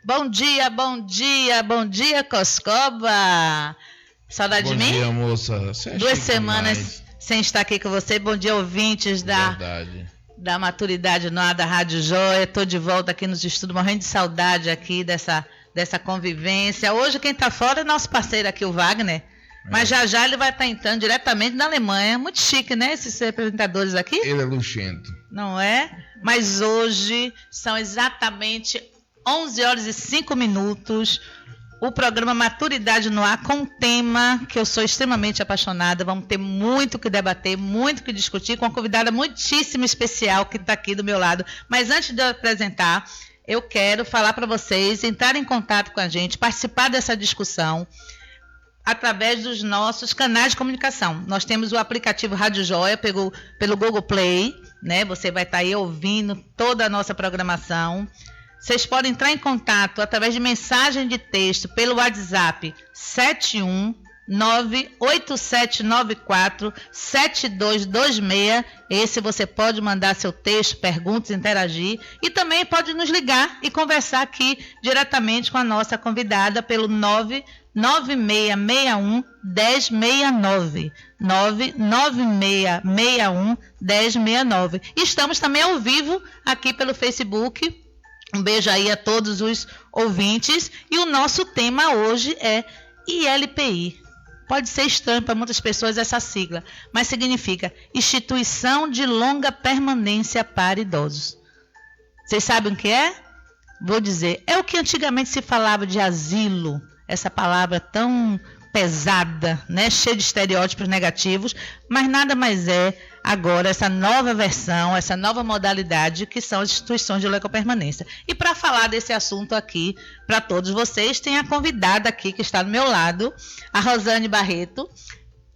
Bom dia, bom dia, bom dia, Coscoba. Saudade de mim? Bom dia, moça. Você 2 semanas sem estar aqui com você. Bom dia, ouvintes da Maturidade no Ar da Rádio Joia. Estou de volta aqui nos estudos, morrendo de saudade aqui dessa convivência. Hoje quem está fora é nosso parceiro aqui, o Wagner. Mas já ele vai estar entrando diretamente da Alemanha. Muito chique, né, esses apresentadores aqui? Ele é luxento. Não é? Mas hoje são exatamente 11 horas e 5 minutos. O programa Maturidade no Ar com um tema que eu sou extremamente apaixonada. Vamos ter muito que debater, muito que discutir com uma convidada muitíssimo especial que está aqui do meu lado. Mas antes de eu apresentar, eu quero falar para vocês entrarem em contato com a gente, participar dessa discussão através dos nossos canais de comunicação. Nós temos o aplicativo Rádio Joia pelo Google Play, né? Você vai estar aí ouvindo toda a nossa programação. Vocês podem entrar em contato através de mensagem de texto pelo WhatsApp 71987947226. Esse você pode mandar seu texto, perguntas, interagir. E também pode nos ligar e conversar aqui diretamente com a nossa convidada pelo 99661-1069. 99661-1069. Estamos também ao vivo aqui pelo Facebook. Um beijo aí a todos os ouvintes. E o nosso tema hoje é ILPI. Pode ser estranho para muitas pessoas essa sigla, mas significa Instituição de Longa Permanência para Idosos. Vocês sabem o que é? Vou dizer, é o que antigamente se falava de asilo, essa palavra tão pesada, né? Cheia de estereótipos negativos, mas nada mais é agora essa nova versão, essa nova modalidade que são as instituições de longa permanência. E para falar desse assunto aqui, para todos vocês, tem a convidada aqui que está do meu lado, a Rosane Barreto,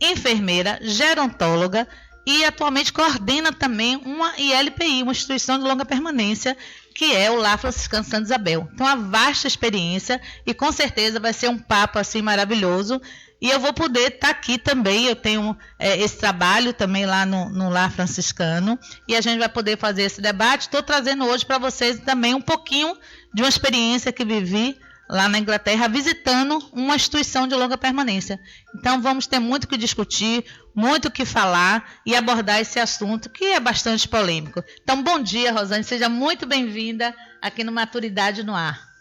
enfermeira, gerontóloga e atualmente coordena também uma ILPI, uma instituição de longa permanência, que é o Lar Franciscano Santa Isabel. Então, uma vasta experiência e com certeza vai ser um papo assim maravilhoso. E eu vou poder estar aqui também, eu tenho esse trabalho também lá no Lar Franciscano, e a gente vai poder fazer esse debate. Estou trazendo hoje para vocês também um pouquinho de uma experiência que vivi lá na Inglaterra, visitando uma instituição de longa permanência. Então, vamos ter muito que discutir, muito que falar e abordar esse assunto, que é bastante polêmico. Então, bom dia, Rosane, seja muito bem-vinda aqui no Maturidade no Ar.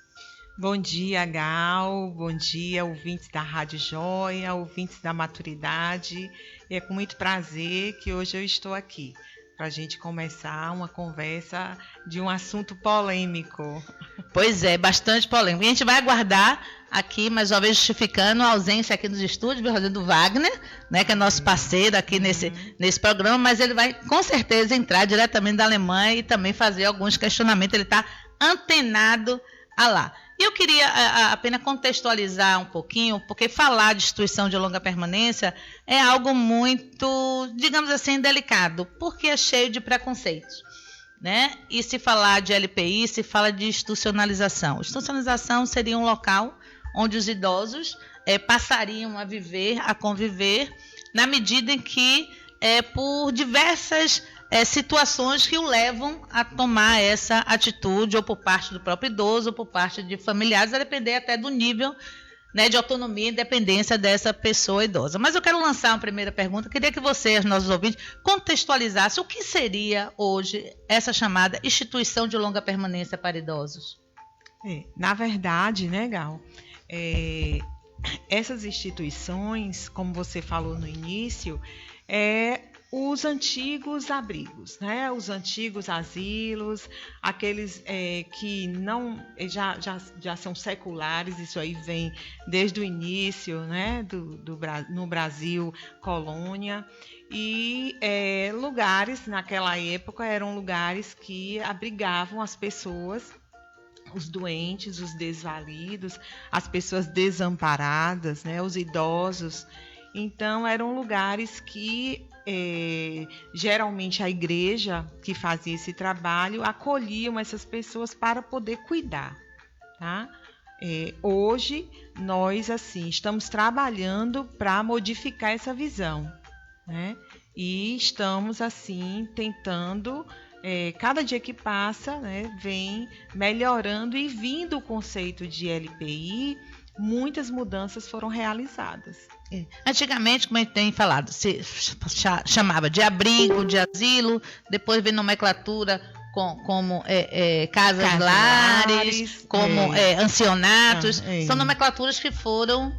Bom dia, Gal, bom dia, ouvintes da Rádio Joia, ouvintes da Maturidade. É com muito prazer que hoje eu estou aqui para a gente começar uma conversa de um assunto polêmico. Pois é, bastante polêmico. E a gente vai aguardar aqui, mais uma vez justificando a ausência aqui nos estúdios, do Wagner, né, que é nosso parceiro aqui nesse programa, mas ele vai com certeza entrar diretamente da Alemanha e também fazer alguns questionamentos. Ele está antenado a lá. E eu queria apenas contextualizar um pouquinho, porque falar de instituição de longa permanência é algo muito, digamos assim, delicado, porque é cheio de preconceitos, né? E se falar de LPI, se fala de institucionalização. Institucionalização seria um local onde os idosos passariam a viver, a conviver, na medida em que, por diversas situações que o levam a tomar essa atitude, ou por parte do próprio idoso, ou por parte de familiares, a depender até do nível, né, de autonomia e independência dessa pessoa idosa. Mas eu quero lançar uma primeira pergunta. Queria que vocês, nossos ouvintes, contextualizassem o que seria hoje essa chamada instituição de longa permanência para idosos. Na verdade, né, Gal, essas instituições, como você falou no início, os antigos abrigos, né? Os antigos asilos, aqueles que não já são seculares, isso aí vem desde o início, né? No Brasil, colônia, e lugares, naquela época, eram lugares que abrigavam as pessoas, os doentes, os desvalidos, as pessoas desamparadas, né? Os idosos. Então, eram lugares que geralmente a igreja que fazia esse trabalho acolhiam essas pessoas para poder cuidar, tá? Hoje, nós assim estamos trabalhando para modificar essa visão, né? E estamos assim tentando cada dia que passa, né, vem melhorando e vindo o conceito de LPI, muitas mudanças foram realizadas. Antigamente, como a gente tem falado, se chamava de abrigo, de asilo, depois veio nomenclatura como casas lares, como ancionatos. São nomenclaturas que foram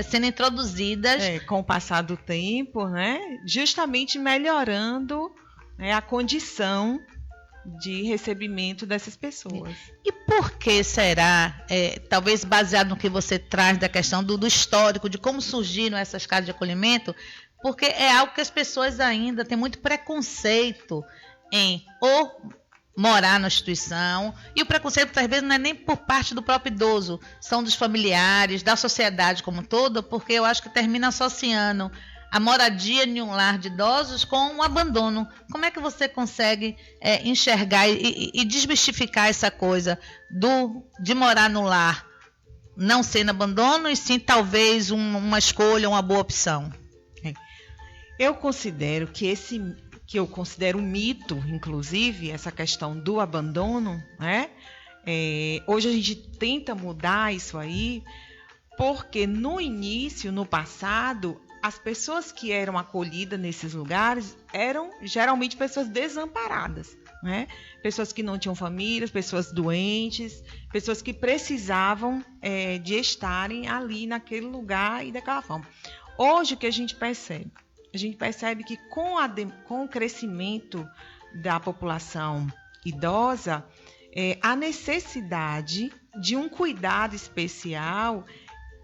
sendo introduzidas. Com o passar do tempo, né, justamente melhorando, né, a condição de recebimento dessas pessoas. E por que será, talvez baseado no que você traz da questão do histórico, de como surgiram essas casas de acolhimento, porque é algo que as pessoas ainda têm muito preconceito em morar na instituição, e o preconceito às vezes não é nem por parte do próprio idoso, são dos familiares, da sociedade como um todo, porque eu acho que termina associando a moradia em um lar de idosos com um abandono. Como é que você consegue enxergar e desmistificar essa coisa de morar no lar não sendo abandono e sim talvez uma escolha, uma boa opção? Eu considero que eu considero um mito, inclusive, essa questão do abandono, né? Hoje a gente tenta mudar isso aí, porque no início, no passado, as pessoas que eram acolhidas nesses lugares eram geralmente pessoas desamparadas, né? Pessoas que não tinham famílias, pessoas doentes, pessoas que precisavam de estarem ali naquele lugar e daquela forma. Hoje o que a gente percebe? A gente percebe que com o crescimento da população idosa, a necessidade de um cuidado especial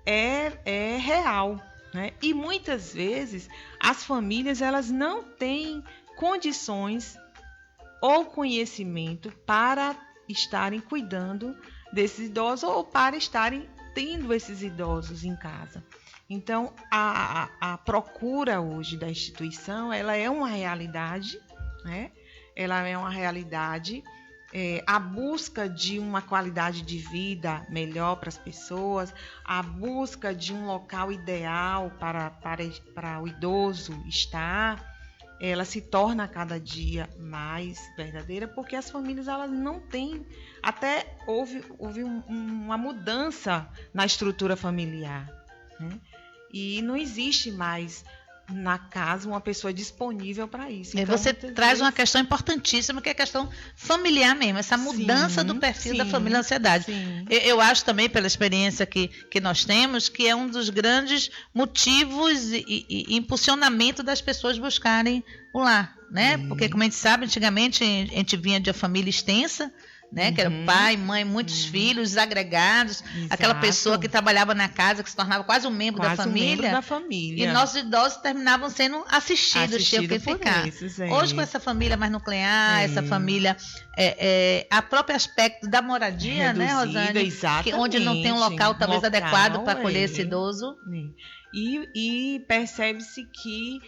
é real, né? E muitas vezes as famílias elas não têm condições ou conhecimento para estarem cuidando desses idosos ou para estarem tendo esses idosos em casa. Então, a procura hoje da instituição, ela é uma realidade, né? Ela é uma realidade, a busca de uma qualidade de vida melhor para as pessoas, a busca de um local ideal para o idoso estar, ela se torna a cada dia mais verdadeira, porque as famílias elas não têm, até houve uma mudança na estrutura familiar, né? E não existe mais na casa uma pessoa disponível para isso. Então, você traz uma questão importantíssima, que é a questão familiar mesmo, essa mudança do perfil da família na sociedade. Eu acho também, pela experiência que nós temos, que é um dos grandes motivos e impulsionamento das pessoas buscarem o lar, né? Porque, como a gente sabe, antigamente a gente vinha de uma família extensa, né? Que era pai, mãe, muitos filhos agregados, aquela pessoa que trabalhava na casa, que se tornava quase um membro da família. E nossos idosos terminavam sendo assistidos, tinham que ficar. Hoje, com essa família mais nuclear, essa família, a próprio aspecto da moradia, reduzida, né, Rosane? Onde não tem um local talvez adequado para acolher esse idoso. E percebe-se que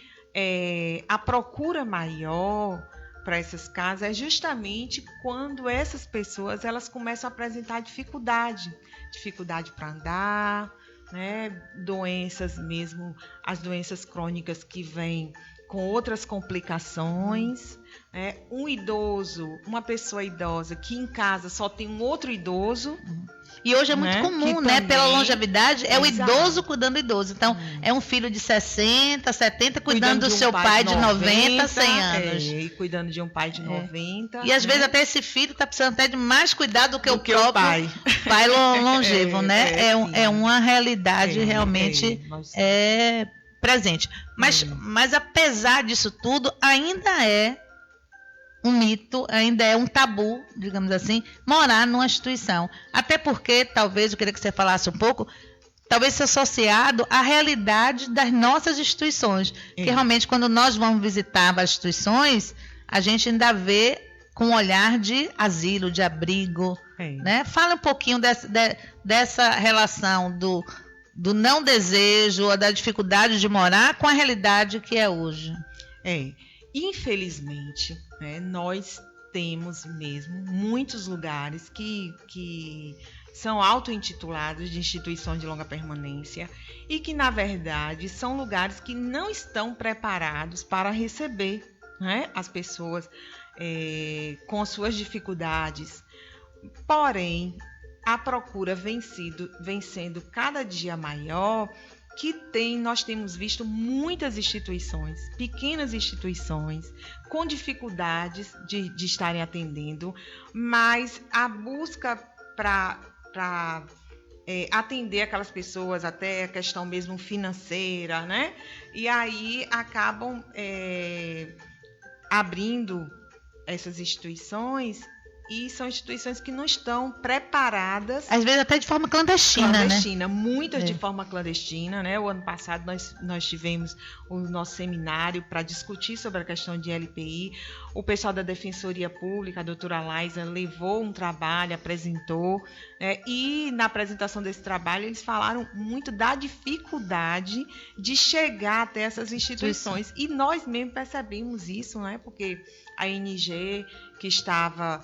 a procura maior para essas casas é justamente quando essas pessoas elas começam a apresentar dificuldade para andar, né? Doenças mesmo, as doenças crônicas que vêm com outras complicações, né? Um idoso, uma pessoa idosa que em casa só tem um outro idoso. E hoje é muito comum, né? Pela longevidade, o idoso cuidando do idoso. Então, é um filho de 60, 70 cuidando do seu pai de 90, 100 anos. E cuidando de um pai de 90. E às vezes até esse filho está precisando até de mais cuidado do que o próprio pai longevo, né? É uma realidade realmente presente. Mas apesar disso tudo, ainda é um mito, ainda é um tabu, digamos assim, morar numa instituição. Até porque, talvez, eu queria que você falasse um pouco, talvez seja associado à realidade das nossas instituições. Que realmente, quando nós vamos visitar as instituições, a gente ainda vê com um olhar de asilo, de abrigo. Né? Fala um pouquinho dessa relação do não desejo ou da dificuldade de morar com a realidade que é hoje. Infelizmente, né, nós temos mesmo muitos lugares que são auto-intitulados de instituições de longa permanência e que, na verdade, são lugares que não estão preparados para receber, né, as pessoas. com suas dificuldades. Porém, a procura vem sendo cada dia maior, nós temos visto muitas instituições, pequenas instituições, com dificuldades de estarem atendendo, mas a busca para atender aquelas pessoas, até a questão mesmo financeira, né? E aí acabam abrindo essas instituições, e são instituições que não estão preparadas. Às vezes até de forma clandestina, né? Muitas de forma clandestina, né? O ano passado nós tivemos o nosso seminário para discutir sobre a questão de LPI. O pessoal da Defensoria Pública, a doutora Laisa, levou um trabalho, apresentou, e na apresentação desse trabalho eles falaram muito da dificuldade de chegar até essas instituições. E nós mesmo percebemos isso, né? Porque a ING, que estava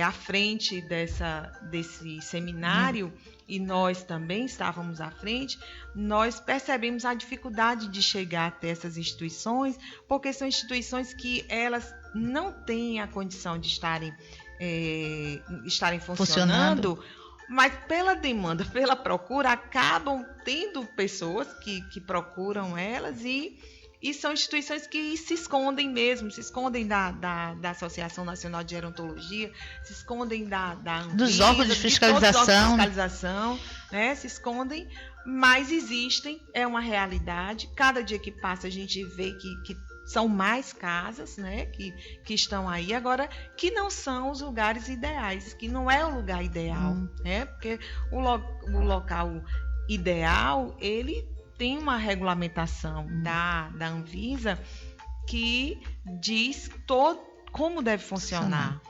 à frente desse seminário, e nós também estávamos à frente, nós percebemos a dificuldade de chegar até essas instituições, porque são instituições que elas não têm a condição de estarem funcionando, mas pela demanda, pela procura, acabam tendo pessoas que procuram elas, e são instituições que se escondem mesmo, se escondem da Associação Nacional de Gerontologia, se escondem da Anvisa, dos órgãos de fiscalização, né? Se escondem, mas existem, é uma realidade. Cada dia que passa a gente vê que são mais casas, né? Que estão aí, agora que não são os lugares ideais, que não é o lugar ideal, né? Porque o local ideal, ele tem uma regulamentação da Anvisa que diz como deve funcionar,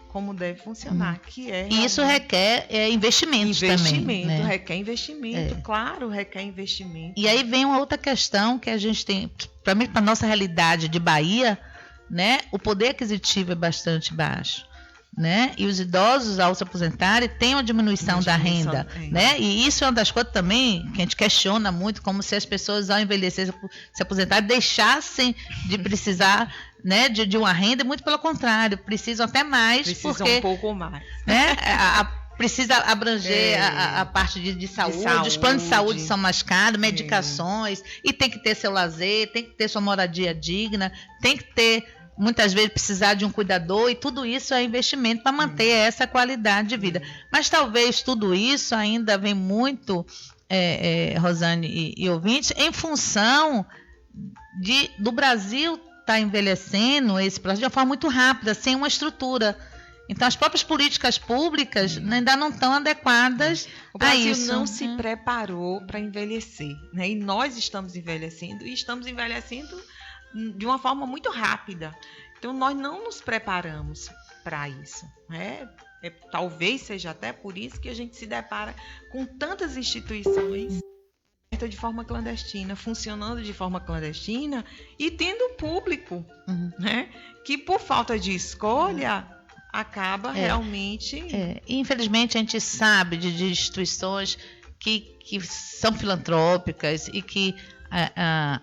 que é... E isso requer investimento também. Né? Requer investimento, claro, requer investimento. E aí vem uma outra questão que a gente tem, para a nossa realidade de Bahia, né? O poder aquisitivo é bastante baixo. Né? E os idosos, ao se aposentarem, têm uma diminuição da renda, né? E isso é uma das coisas também que a gente questiona muito, como se as pessoas, ao envelhecer, se aposentarem, deixassem de precisar, né, de uma renda, muito pelo contrário, precisam até mais, porque um pouco mais, né? Precisa abranger a parte de saúde, os planos de saúde são mais caros, medicações, e tem que ter seu lazer, tem que ter sua moradia digna, tem que ter, muitas vezes, precisar de um cuidador, e tudo isso é investimento para manter essa qualidade de vida. Mas talvez tudo isso ainda vem muito, Rosane e ouvintes, em função do Brasil estar envelhecendo esse processo de uma forma muito rápida, sem uma estrutura. Então, as próprias políticas públicas ainda não estão adequadas a isso. O Brasil não se preparou para envelhecer, né? E nós estamos envelhecendo, e estamos envelhecendo de uma forma muito rápida. Então, nós não nos preparamos para isso, né? Talvez seja até por isso que a gente se depara com tantas instituições de forma clandestina, funcionando de forma clandestina, e tendo público, né? Que por falta de escolha acaba realmente... Infelizmente, a gente sabe de instituições que são filantrópicas e que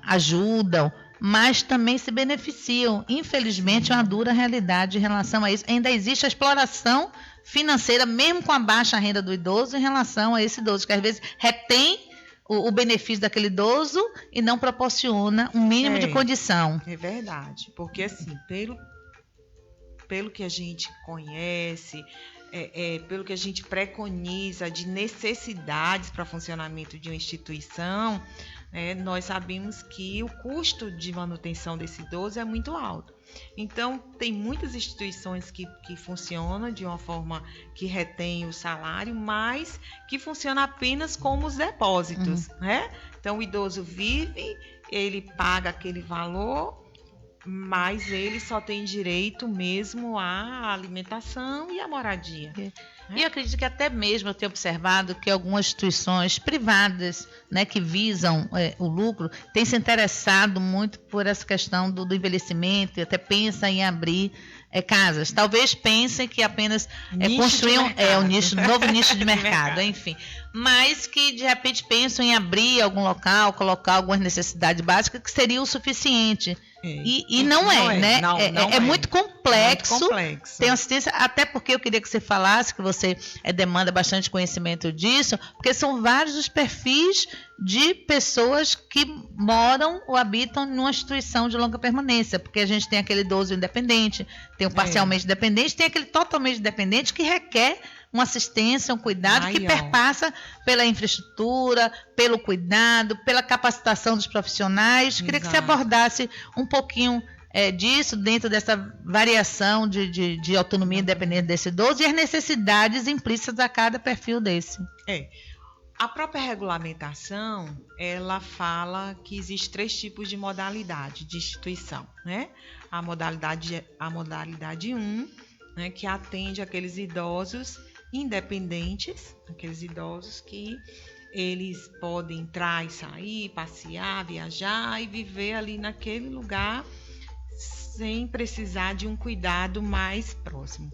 ajudam, mas também se beneficiam. Infelizmente, é uma dura realidade em relação a isso. Ainda existe a exploração financeira, mesmo com a baixa renda do idoso, em relação a esse idoso, que às vezes retém o benefício daquele idoso e não proporciona um mínimo de condição. É verdade, porque assim, pelo que a gente conhece, pelo que a gente preconiza de necessidades para funcionamento de uma instituição, nós sabemos que o custo de manutenção desse idoso é muito alto. Então, tem muitas instituições que funcionam de uma forma que retém o salário, mas que funciona apenas como os depósitos, né? Então, o idoso vive, ele paga aquele valor, mas ele só tem direito mesmo à alimentação e à moradia. E eu acredito que até mesmo eu tenho observado que algumas instituições privadas, né, que visam o lucro, têm se interessado muito por essa questão do envelhecimento, e até pensam em abrir casas. Talvez pensem que apenas construir um novo nicho de mercado, enfim. Mas que, de repente, pensam em abrir algum local, colocar algumas necessidades básicas, que seria o suficiente. E não é, né? Não é muito complexo. É muito complexo. Tem assistência, até porque eu queria que você falasse, que você demanda bastante conhecimento disso, porque são vários os perfis de pessoas que moram ou habitam numa instituição de longa permanência, porque a gente tem aquele idoso independente, tem o parcialmente dependente, tem aquele totalmente dependente que requer uma assistência, um cuidado que perpassa pela infraestrutura, pelo cuidado, pela capacitação dos profissionais. Queria que você abordasse um pouquinho disso, dentro dessa variação de autonomia e independência desse idoso e as necessidades implícitas a cada perfil desse. A própria regulamentação, ela fala que existe 3 tipos de modalidade de instituição, né? A modalidade 1, né, que atende aqueles idosos independentes, aqueles idosos que eles podem entrar e sair, passear, viajar e viver ali naquele lugar sem precisar de um cuidado mais próximo.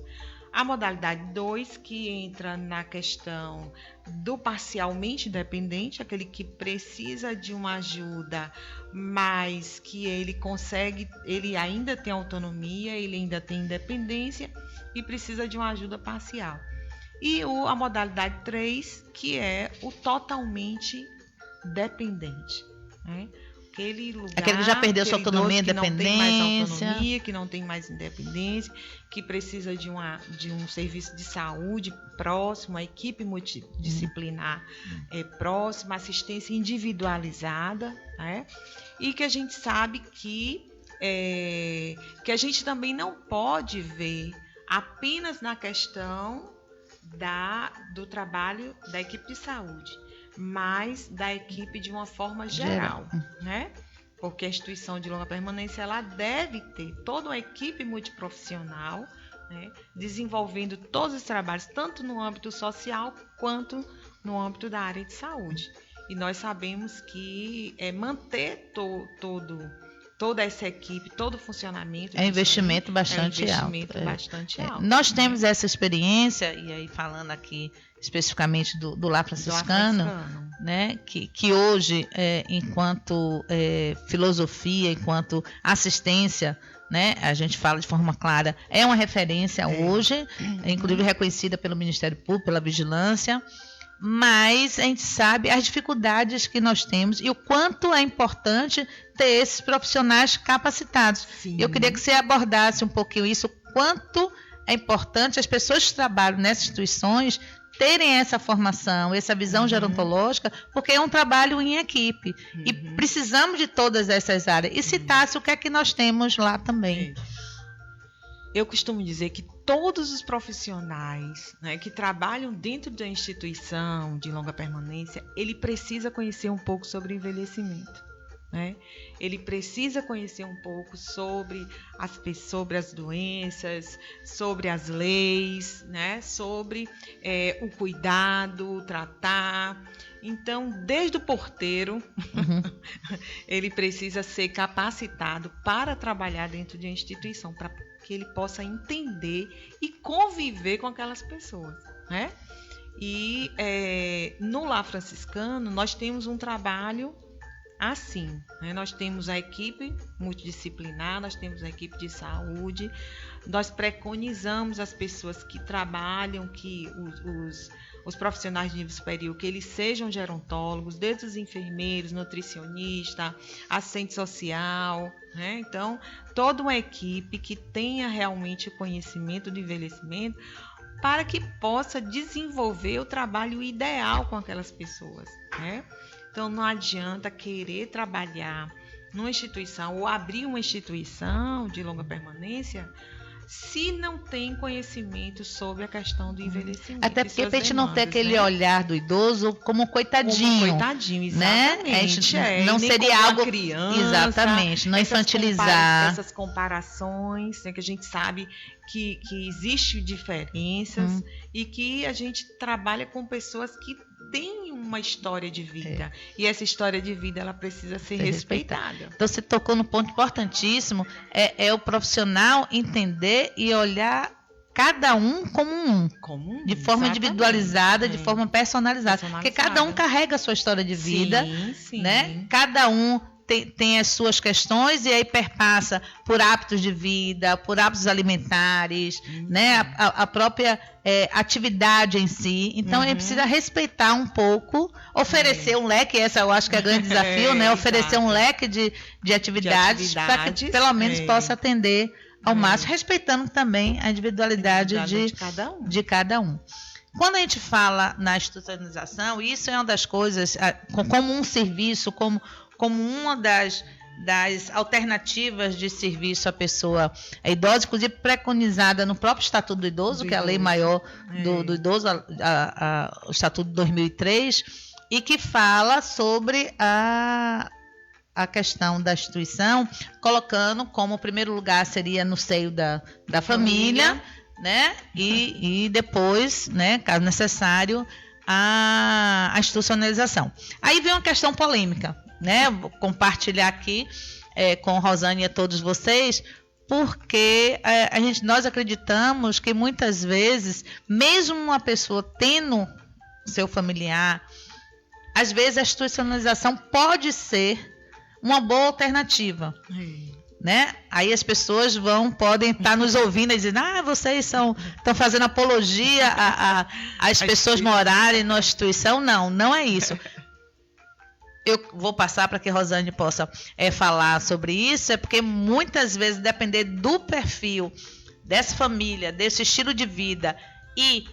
A modalidade 2, que entra na questão do parcialmente dependente, aquele que precisa de uma ajuda, mas que ele consegue, ele ainda tem autonomia, ele ainda tem independência e precisa de uma ajuda parcial. E a modalidade 3, que é o totalmente dependente, né? Aquele que já perdeu sua autonomia e independência, que não tem mais independência, que precisa de um serviço de saúde próximo, a equipe multidisciplinar próxima, assistência individualizada, né? E que a gente sabe que a gente também não pode ver apenas na questão do trabalho da equipe de saúde, mas da equipe de uma forma geral, né? Porque a instituição de longa permanência ela deve ter toda uma equipe multiprofissional, né, desenvolvendo todos os trabalhos, tanto no âmbito social quanto no âmbito da área de saúde. E nós sabemos que manter toda essa equipe, todo o funcionamento... É um investimento bastante alto. Nós temos essa experiência, e aí falando aqui especificamente do Lar Franciscano, né, que hoje, enquanto filosofia, enquanto assistência, né, a gente fala de forma clara, é uma referência hoje, inclusive reconhecida pelo Ministério Público, pela Vigilância, mas a gente sabe as dificuldades que nós temos e o quanto é importante ter esses profissionais capacitados. Sim. Eu queria que você abordasse um pouquinho isso, quanto é importante as pessoas que trabalham nessas instituições terem essa formação, essa visão gerontológica, porque é um trabalho em equipe. E precisamos de todas essas áreas. E citasse o que é que nós temos lá também. Eu costumo dizer que todos os profissionais, né, que trabalham dentro da instituição de longa permanência, ele precisa conhecer um pouco sobre envelhecimento, né? Ele precisa conhecer um pouco sobre as doenças, sobre as leis, né? Sobre o cuidado, o tratar. Então, desde o porteiro, ele precisa ser capacitado para trabalhar dentro de uma instituição, para que ele possa entender e conviver com aquelas pessoas, né? E no Lar Franciscano, nós temos um trabalho assim, né? Nós temos a equipe multidisciplinar, nós temos a equipe de saúde, nós preconizamos as pessoas que trabalham, que os profissionais de nível superior, que eles sejam gerontólogos, desde os enfermeiros, nutricionista, assistente social, né? Então, toda uma equipe que tenha realmente o conhecimento do envelhecimento para que possa desenvolver o trabalho ideal com aquelas pessoas, né? Então, não adianta querer trabalhar numa instituição ou abrir uma instituição de longa permanência se não tem conhecimento sobre a questão do envelhecimento. Até porque a gente não tem aquele olhar do idoso como coitadinho. Como coitadinho, exatamente. Né? Não seria algo... criança, exatamente, não infantilizar. Essas comparações, né, que a gente sabe que existem diferenças e que a gente trabalha com pessoas que têm uma história de vida. E essa história de vida ela precisa ser respeitada. Então, você tocou no ponto importantíssimo, é o profissional entender e olhar cada um como de forma individualizada, de forma personalizada. Porque cada um carrega a sua história de vida, sim. né? Cada um tem as suas questões e aí perpassa por hábitos de vida, por hábitos alimentares, né? A própria atividade em si. Então, a gente precisa respeitar um pouco, oferecer um leque, essa eu acho que é o grande desafio, né? Oferecer um leque de atividades para que pelo menos possa atender ao máximo, respeitando também a individualidade de cada um. Quando a gente fala na institucionalização, isso é uma das coisas, como um serviço, como uma das alternativas de serviço à pessoa idosa, inclusive preconizada no próprio Estatuto do Idoso, que é a lei maior do idoso, o Estatuto de 2003, e que fala sobre a questão da instituição, colocando como primeiro lugar seria no seio da família, né? E depois, né, caso necessário, a institucionalização. Aí vem uma questão polêmica, né? Vou compartilhar aqui com Rosane e a todos vocês, porque nós acreditamos que muitas vezes, mesmo uma pessoa tendo seu familiar, às vezes a institucionalização pode ser uma boa alternativa. Né? Aí as pessoas podem estar nos ouvindo e dizendo, vocês estão fazendo apologia às pessoas morarem numa instituição. Não é isso. Eu vou passar para que a Rosane possa falar sobre isso, porque muitas vezes, depender do perfil dessa família, desse estilo de vida e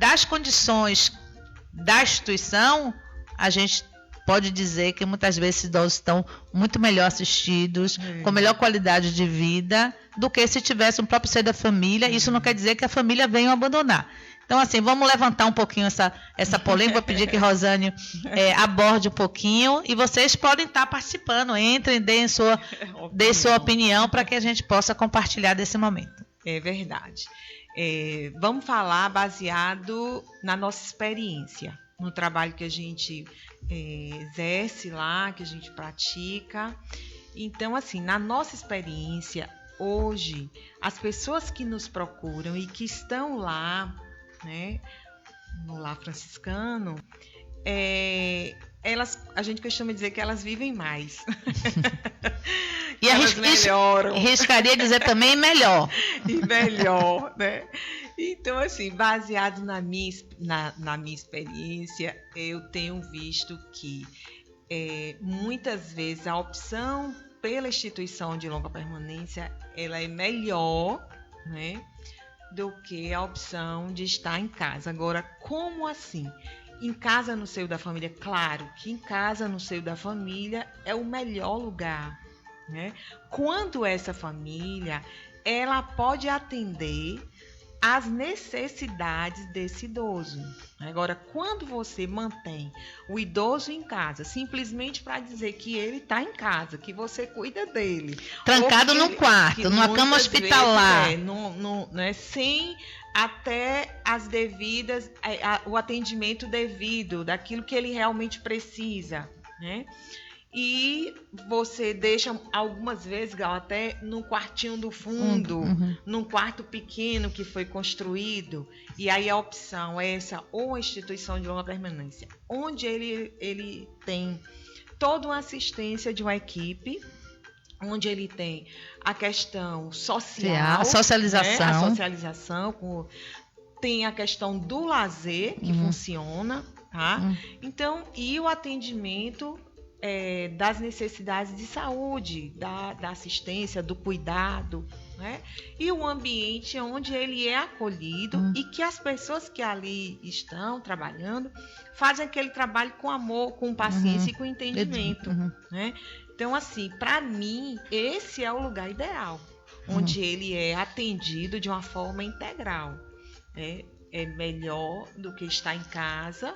das condições da instituição, a gente pode dizer que muitas vezes esses idosos estão muito melhor assistidos, com melhor qualidade de vida, do que se tivesse um próprio seio da família. Isso não quer dizer que a família venha abandonar. Então, assim, vamos levantar um pouquinho essa polêmica. Vou pedir que Rosane aborde um pouquinho. E vocês podem estar participando. Entrem, deem sua opinião para que a gente possa compartilhar desse momento. É verdade. Vamos falar baseado na nossa experiência, no trabalho que a gente exerce lá, que a gente pratica. Então, assim, na nossa experiência, hoje, as pessoas que nos procuram e que estão lá, né, no Lar Franciscano, a gente costuma dizer que elas vivem mais. E elas melhoram. Riscaria dizer também melhor. E melhor, né? Então, assim, baseado na minha experiência, eu tenho visto que muitas vezes a opção pela instituição de longa permanência, ela é melhor, né, do que a opção de estar em casa. Agora, como assim? Em casa, no seio da família, claro que em casa, no seio da família, é o melhor lugar, né? Quando essa família, ela pode atender as necessidades desse idoso. Agora, quando você mantém o idoso em casa, simplesmente para dizer que ele está em casa, que você cuida dele, trancado num quarto, numa cama hospitalar, né, sem até as devidas, o atendimento devido daquilo que ele realmente precisa, né? E você deixa algumas vezes, Gal, até no quartinho do fundo, num quarto pequeno que foi construído. E aí a opção é essa, ou a instituição de longa permanência, onde ele tem toda uma assistência de uma equipe, onde ele tem a questão social, a socialização, né? A socialização, tem a questão do lazer que funciona, tá? Então, e o atendimento das necessidades de saúde, da assistência, do cuidado, né? E o ambiente onde ele é acolhido e que as pessoas que ali estão trabalhando fazem aquele trabalho com amor, com paciência e com entendimento, né? Então, assim, para mim, esse é o lugar ideal, onde ele é atendido de uma forma integral. É melhor do que estar em casa,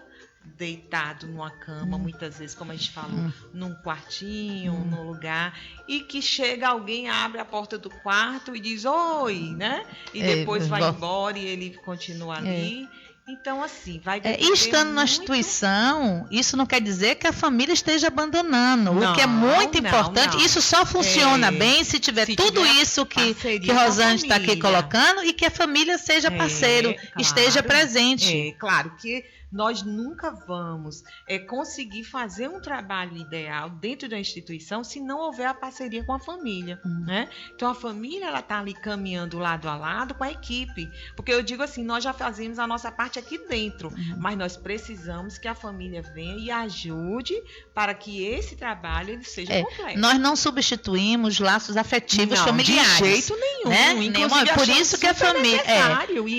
deitado numa cama, muitas vezes, como a gente falou, num quartinho, num lugar, e que chega alguém, abre a porta do quarto e diz oi, né? E depois vai embora e ele continua ali. Então, assim, vai E depender estando na muito. instituição, isso não quer dizer que a família esteja abandonando. O que é Não, muito não, importante, não. isso só funciona É, bem se tiver se tudo tiver isso que parceria com a Rosane está aqui família. colocando e que a família seja parceiro, esteja presente. É, claro que nós nunca vamos conseguir fazer um trabalho ideal dentro da instituição se não houver a parceria com a família, né? Então, a família ela está ali caminhando lado a lado com a equipe. Porque eu digo assim, nós já fazemos a nossa parte aqui dentro, mas nós precisamos que a família venha e ajude para que esse trabalho ele seja completo. Nós não substituímos laços afetivos Não, familiares. de jeito nenhum. Né? Inclusive, Por isso que a família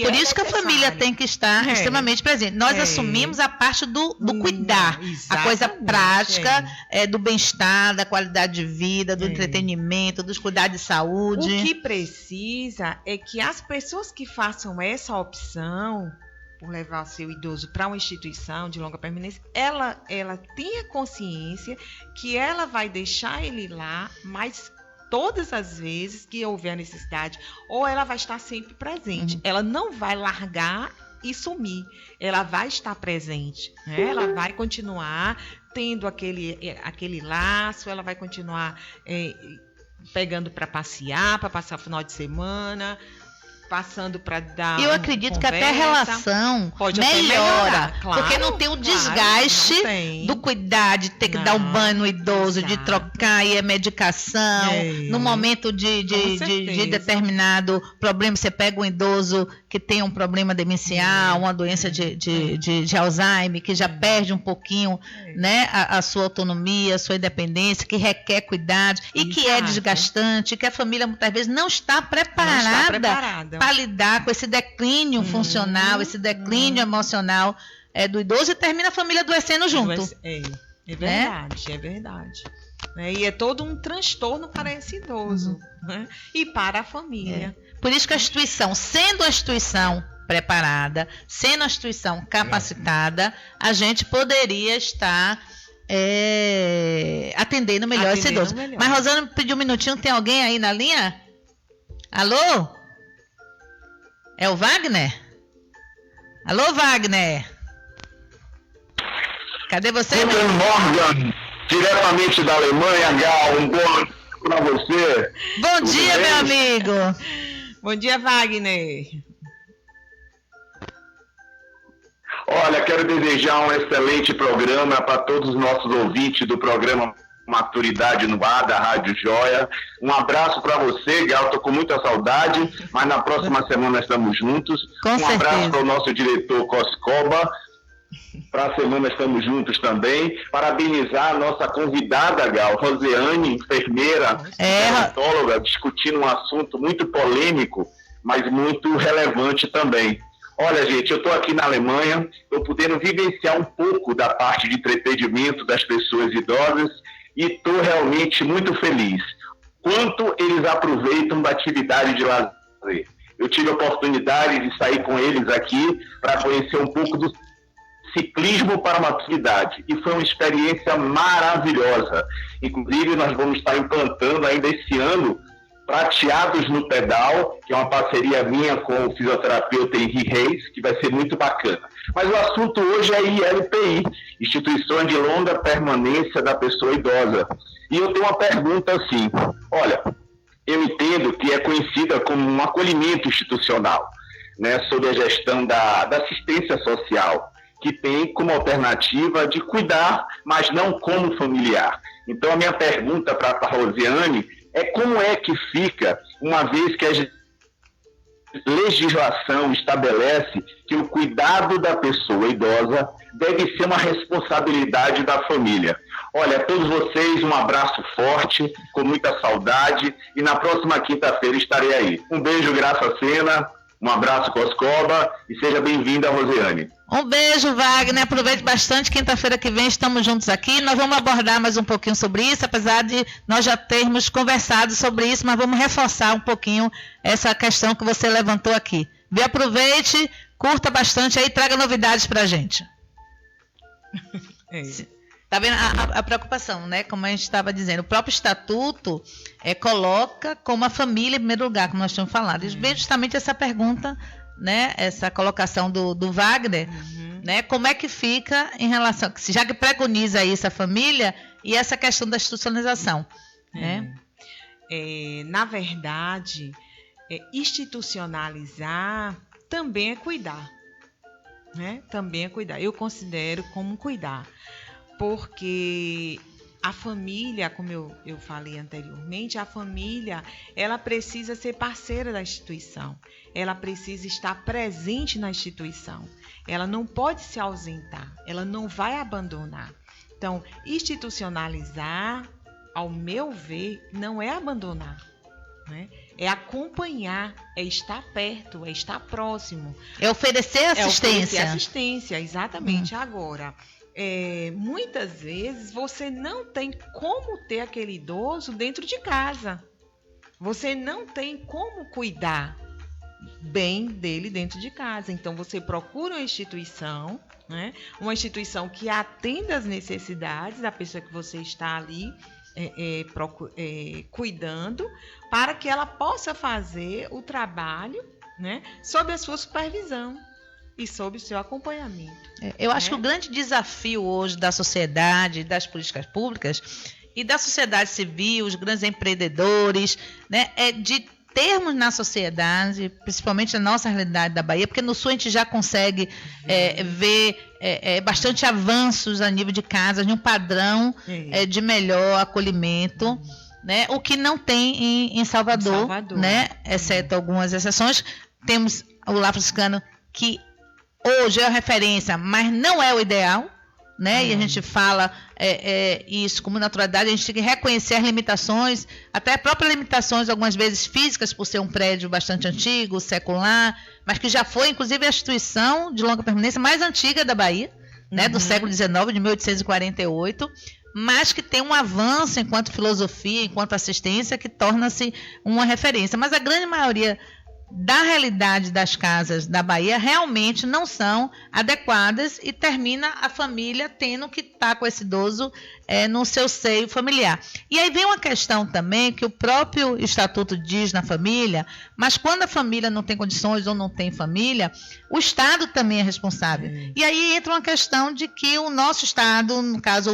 por isso que a família tem que estar extremamente presente. Nós assumimos a parte do cuidar, a coisa prática do bem-estar, da qualidade de vida, do entretenimento, dos cuidados de saúde. O que precisa é que as pessoas que façam essa opção por levar o seu idoso para uma instituição de longa permanência, ela tenha consciência que ela vai deixar ele lá, mas todas as vezes que houver necessidade, ou ela vai estar sempre presente. Ela não vai largar e sumir. Ela vai estar presente, né? Ela vai continuar tendo aquele laço, ela vai continuar pegando para passear, para passar o final de semana, passando para dar eu acredito que até a relação pode melhora, claro, porque não tem o desgaste do cuidar, de ter que dar um banho no idoso, de trocar e medicação, no momento de determinado problema, você pega um idoso que tem um problema demencial, uma doença de Alzheimer, que já perde um pouquinho né, a sua autonomia, a sua independência, que requer cuidados e que é desgastante, que a família muitas vezes não está preparada para lidar com esse declínio funcional, esse declínio emocional do idoso, e termina a família adoecendo junto. É verdade, é verdade. E é todo um transtorno para esse idoso, né? E para a família. Por isso que a instituição, sendo a instituição preparada, sendo a instituição capacitada, a gente poderia estar atendendo melhor esse idoso. Mas Rosane pediu um minutinho, tem alguém aí na linha? Alô? É o Wagner? Alô, Wagner? Cadê você? Guten Morgen, diretamente da Alemanha, Gal, um bom para você. Bom dia, meu amigo. Bom dia, Wagner. Olha, quero desejar um excelente programa para todos os nossos ouvintes do programa Maturidade no Ar, da Rádio Joia. Um abraço para você, Gal, estou com muita saudade, mas na próxima semana estamos juntos. Abraço para o nosso diretor Coscoba. Para a semana estamos juntos também. Parabenizar a nossa convidada, Gal, Rosiane, enfermeira, dermatóloga, discutindo um assunto muito polêmico, mas muito relevante também. Olha, gente, eu estou aqui na Alemanha, estou podendo vivenciar um pouco da parte de entretenimento das pessoas idosas e estou realmente muito feliz. Quanto eles aproveitam da atividade de lazer. Eu tive a oportunidade de sair com eles aqui para conhecer um pouco do ciclismo para a maturidade, e foi uma experiência maravilhosa. Inclusive, nós vamos estar implantando ainda esse ano Prateados no Pedal, que é uma parceria minha com o fisioterapeuta Henri Reis, que vai ser muito bacana. Mas o assunto hoje é ILPI, Instituição de Longa Permanência da Pessoa Idosa. E eu tenho uma pergunta assim, olha, eu entendo que é conhecida como um acolhimento institucional, né, sob a gestão da assistência social, que tem como alternativa de cuidar, mas não como familiar. Então, a minha pergunta para a Rosiane é como é que fica, uma vez que a legislação estabelece que o cuidado da pessoa idosa deve ser uma responsabilidade da família. Olha, a todos vocês, um abraço forte, com muita saudade, e na próxima quinta-feira estarei aí. Um beijo, Graça Sena, um abraço, Coscoba, e seja bem-vinda, Rosiane. Um beijo, Wagner. Aproveite bastante. Quinta-feira que vem estamos juntos aqui. Nós vamos abordar mais um pouquinho sobre isso, apesar de nós já termos conversado sobre isso, mas vamos reforçar um pouquinho essa questão que você levantou aqui. Aproveite, curta bastante aí e traga novidades para a gente. Tá vendo a preocupação, né? Como a gente estava dizendo, o próprio estatuto coloca como a família em primeiro lugar, como nós tínhamos falado. E veio justamente essa pergunta né, essa colocação do Wagner, né, como é que fica em relação, já que preconiza isso a família e essa questão da institucionalização, né? Na verdade, institucionalizar também é cuidar, né? Também é cuidar. Eu considero como cuidar, porque a família, como eu falei anteriormente, a família, ela precisa ser parceira da instituição, ela precisa estar presente na instituição, ela não pode se ausentar, ela não vai abandonar. Então, institucionalizar, ao meu ver, não é abandonar, né? É acompanhar, é estar perto, é estar próximo. É oferecer assistência. É oferecer assistência, exatamente. Agora, muitas vezes você não tem como ter aquele idoso dentro de casa. Você não tem como cuidar bem dele dentro de casa. Então, você procura uma instituição, né? Uma instituição que atenda às necessidades da pessoa que você está ali cuidando, para que ela possa fazer o trabalho, né, sob a sua supervisão e sob o seu acompanhamento. Eu acho que o grande desafio hoje da sociedade, das políticas públicas e da sociedade civil, os grandes empreendedores, né, é de termos na sociedade, principalmente na nossa realidade da Bahia, porque no Sul a gente já consegue ver bastante avanços a nível de casas, de um padrão de melhor acolhimento, né? O que não tem em Salvador, né? Exceto algumas exceções. Temos o Lar Franciscano, que hoje é a referência, mas não é o ideal, né? E a gente fala isso com naturalidade, a gente tem que reconhecer as limitações, até próprias limitações, algumas vezes físicas, por ser um prédio bastante antigo, secular, mas que já foi, inclusive, a instituição de longa permanência mais antiga da Bahia, né? Do século XIX, de 1848, mas que tem um avanço enquanto filosofia, enquanto assistência, que torna-se uma referência. Mas a grande maioria da realidade das casas da Bahia realmente não são adequadas e termina a família tendo que estar com esse idoso no seu seio familiar. E aí vem uma questão também que o próprio Estatuto diz na família, mas quando a família não tem condições ou não tem família, o Estado também é responsável. E aí entra uma questão de que o nosso Estado, no caso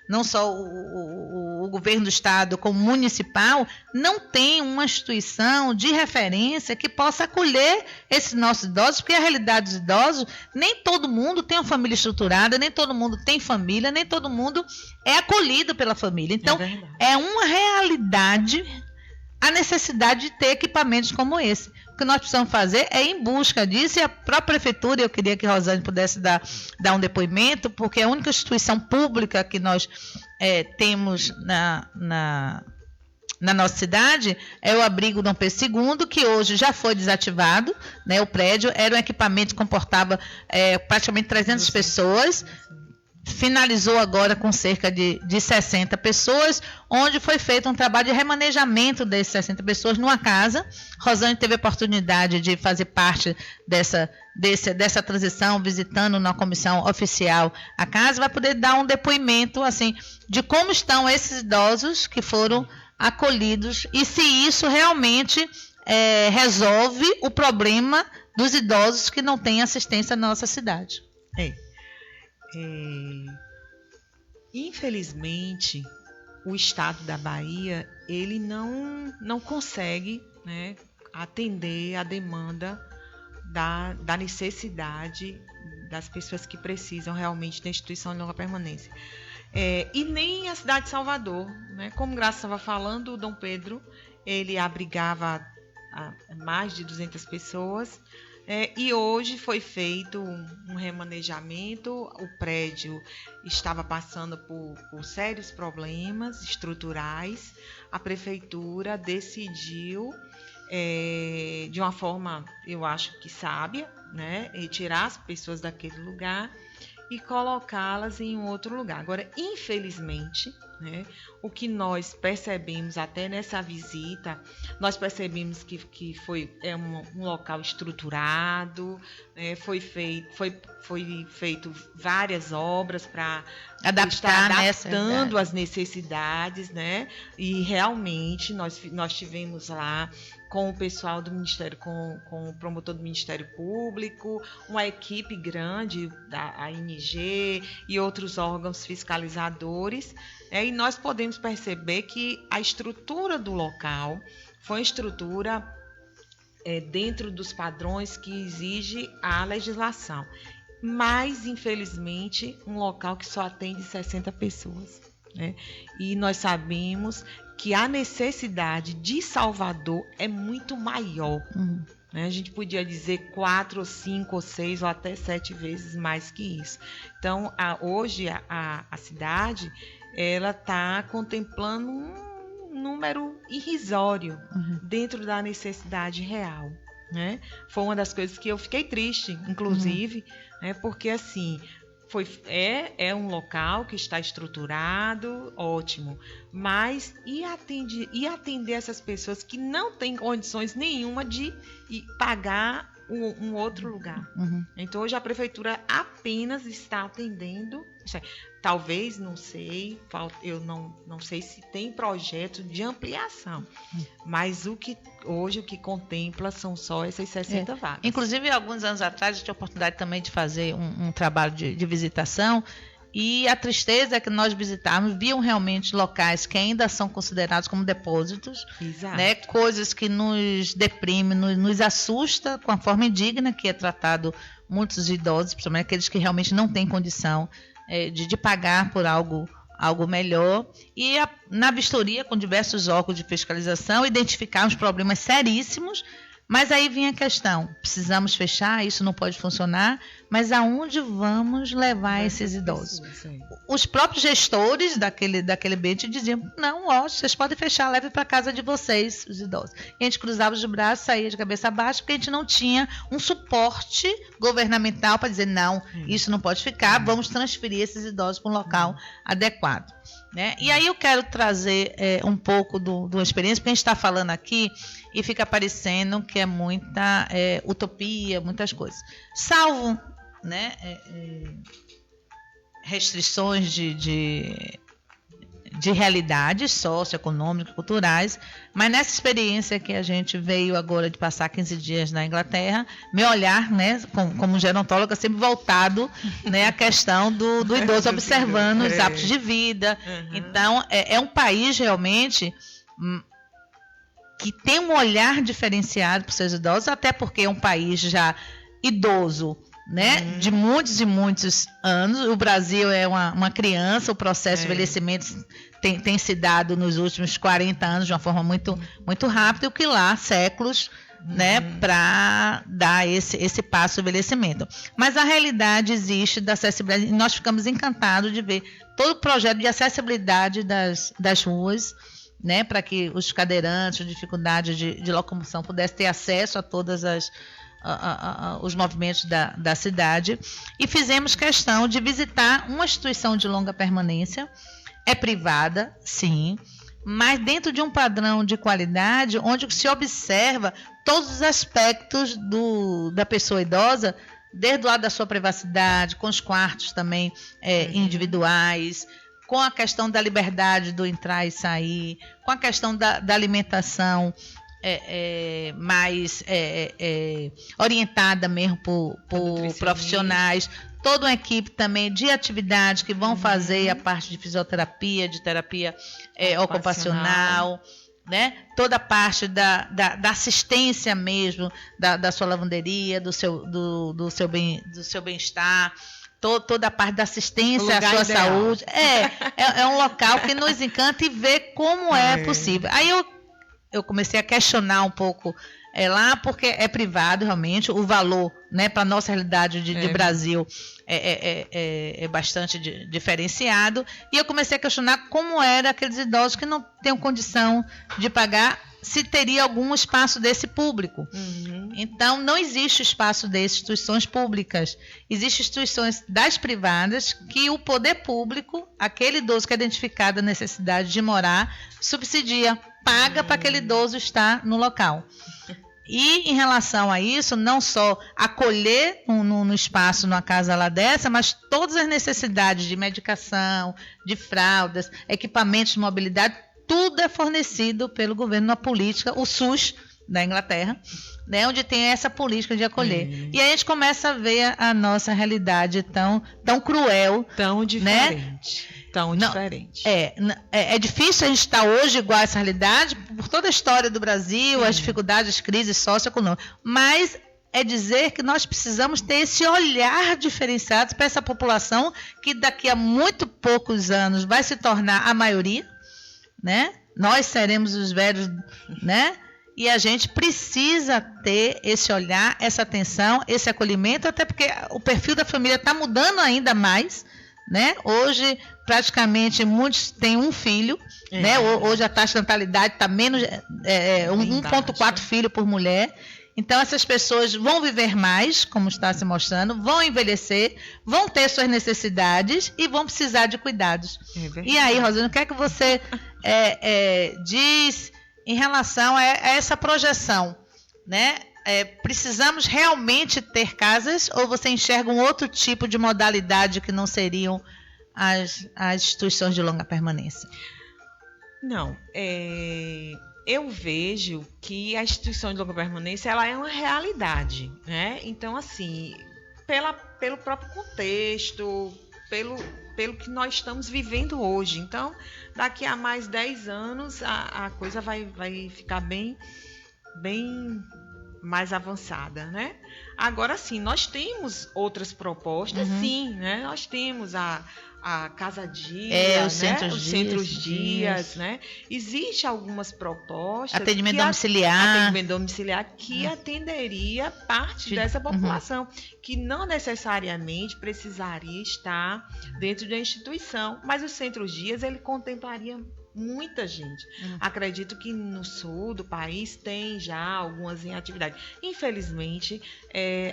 não só o governo do Estado como municipal, não tem uma instituição de referência que possa acolher esses nossos idosos, porque a realidade dos idosos, nem todo mundo tem uma família estruturada, nem todo mundo tem família, nem todo mundo é acolhido pela família. Então, é uma realidade a necessidade de ter equipamentos como esse. O que nós precisamos fazer é ir em busca disso, e a própria prefeitura, eu queria que a Rosane pudesse dar um depoimento, porque a única instituição pública que nós temos na nossa cidade é o abrigo Dom Pedro II, que hoje já foi desativado, né? O prédio era um equipamento que comportava praticamente 300 pessoas, finalizou agora com cerca de 60 pessoas, onde foi feito um trabalho de remanejamento dessas 60 pessoas numa casa. Rosane teve a oportunidade de fazer parte dessa transição, visitando na comissão oficial a casa, vai poder dar um depoimento assim, de como estão esses idosos que foram acolhidos e se isso realmente resolve o problema dos idosos que não têm assistência na nossa cidade. Infelizmente, o Estado da Bahia ele não consegue, né, atender a demanda da necessidade das pessoas que precisam realmente da instituição de longa permanência. E nem a cidade de Salvador, né? Como Graça estava falando, o Dom Pedro ele abrigava mais de 200 pessoas. E hoje foi feito um remanejamento, o prédio estava passando por sérios problemas estruturais, a prefeitura decidiu, de uma forma, eu acho que sábia, né, retirar as pessoas daquele lugar e colocá-las em outro lugar. Agora, infelizmente, né, o que nós percebemos até nessa visita, nós percebemos que foi um local estruturado, foi feito várias obras para adaptando as necessidades, né? E realmente nós tivemos lá com o pessoal do Ministério, com o promotor do Ministério Público, uma equipe grande da ANG e outros órgãos fiscalizadores, e nós podemos perceber que a estrutura do local foi uma estrutura dentro dos padrões que exige a legislação. Mas, infelizmente, um local que só atende 60 pessoas. Né? E nós sabemos que a necessidade de Salvador é muito maior. Né? A gente podia dizer 4, ou 5, ou 6, ou até 7 vezes mais que isso. Então, hoje, a cidade ela está contemplando um número irrisório dentro da necessidade real. Né? Foi uma das coisas que eu fiquei triste, inclusive, né? Porque assim é um local que está estruturado, ótimo, mas e atender essas pessoas que não têm condições nenhuma de pagar um outro lugar. Então hoje a prefeitura apenas está atendendo, talvez, não sei, eu não sei se tem projeto de ampliação, mas o que contempla são só essas 60 vagas. Inclusive, alguns anos atrás, eu tive a oportunidade também de fazer um trabalho de visitação, e a tristeza é que nós visitávamos, viam realmente locais que ainda são considerados como depósitos, né? Coisas que nos deprimem, nos assusta com a forma indigna que é tratado muitos idosos, principalmente aqueles que realmente não têm condição de pagar por algo melhor. E na vistoria com diversos órgãos de fiscalização, identificamos problemas seríssimos, mas aí vinha a questão, precisamos fechar, isso não pode funcionar, mas aonde vamos levar esses idosos? Os próprios gestores daquele ambiente diziam, não, vocês podem fechar, leve para casa de vocês os idosos. E a gente cruzava os braços, saía de cabeça baixa, porque a gente não tinha um suporte governamental para dizer, não, isso não pode ficar, vamos transferir esses idosos para um local adequado. Né? E aí eu quero trazer um pouco de uma experiência, porque a gente está falando aqui e fica parecendo que é muita utopia, muitas coisas. Salvo, né, restrições de realidades socioeconômicas, culturais, mas nessa experiência que a gente veio agora de passar 15 dias na Inglaterra, meu olhar, né, como gerontóloga, sempre voltado, né, à questão do idoso, observando os hábitos de vida. Então, é um país realmente que tem um olhar diferenciado para os seus idosos, até porque é um país já idoso, né, de muitos e muitos anos. O Brasil é uma criança, o processo de envelhecimento tem se dado nos últimos 40 anos de uma forma muito, muito rápida, e o que lá, séculos, né, para dar esse passo de envelhecimento. Mas a realidade existe da acessibilidade, e nós ficamos encantados de ver todo o projeto de acessibilidade das ruas, né, para que os cadeirantes, dificuldade de locomoção, pudessem ter acesso a todas os movimentos da cidade, e fizemos questão de visitar uma instituição de longa permanência, é privada, sim, mas dentro de um padrão de qualidade, onde se observa todos os aspectos da pessoa idosa, desde o lado da sua privacidade, com os quartos também individuais, com a questão da liberdade do entrar e sair, com a questão da alimentação mais orientada mesmo por profissionais, toda uma equipe também de atividades que vão fazer a parte de fisioterapia, de terapia ocupacional, né? Toda a parte da assistência mesmo, da sua lavanderia, do seu bem-estar, toda a parte da assistência à sua saúde. É um local que nos encanta e vê como é possível. Aí eu comecei a questionar um pouco lá, porque é privado realmente, o valor, né, para a nossa realidade de Brasil é bastante diferenciado, e eu comecei a questionar como eram aqueles idosos que não têm condição de pagar, se teria algum espaço desse público. Então, não existe espaço dessas instituições públicas. Existem instituições das privadas que o poder público, aquele idoso que é identificado a necessidade de morar, subsidia, paga para aquele idoso estar no local. E em relação a isso, não só acolher no espaço, numa casa lá dessa, mas todas as necessidades de medicação, de fraldas, equipamentos de mobilidade, tudo é fornecido pelo governo na política, o SUS, da Inglaterra, né, onde tem essa política de acolher. E aí a gente começa a ver a nossa realidade tão cruel. Tão diferente. Né? Tão diferente. É difícil a gente estar hoje igual a essa realidade, por toda a história do Brasil, as dificuldades, as crises socioeconômicas. Mas é dizer que nós precisamos ter esse olhar diferenciado para essa população que daqui a muito poucos anos vai se tornar a maioria, né? Nós seremos os velhos, né? E a gente precisa ter esse olhar, essa atenção, esse acolhimento, até porque o perfil da família está mudando ainda mais, né? Hoje, praticamente, muitos têm um filho, né? Hoje a taxa de natalidade está menos, 1,4 filho por mulher. Então, essas pessoas vão viver mais, como está se mostrando, vão envelhecer, vão ter suas necessidades e vão precisar de cuidados. E aí, Rosana, o que é que você diz em relação a essa projeção, né? Precisamos realmente ter casas ou você enxerga um outro tipo de modalidade que não seriam as instituições de longa permanência? Não, eu vejo que a instituição de longa permanência ela é uma realidade, né? Então, assim, pelo próprio contexto, pelo que nós estamos vivendo hoje. Então, daqui a mais 10 anos, a coisa vai ficar bem mais avançada, né? Agora, sim, nós temos outras propostas, sim, né? Nós temos a Casa Dia, os né? centros dias, né? Existem algumas propostas... Atendimento domiciliar que atenderia parte dessa população, que não necessariamente precisaria estar dentro da instituição, mas os centros dias, ele contemplaria muita gente. Acredito que no sul do país tem já algumas em atividade. Infelizmente,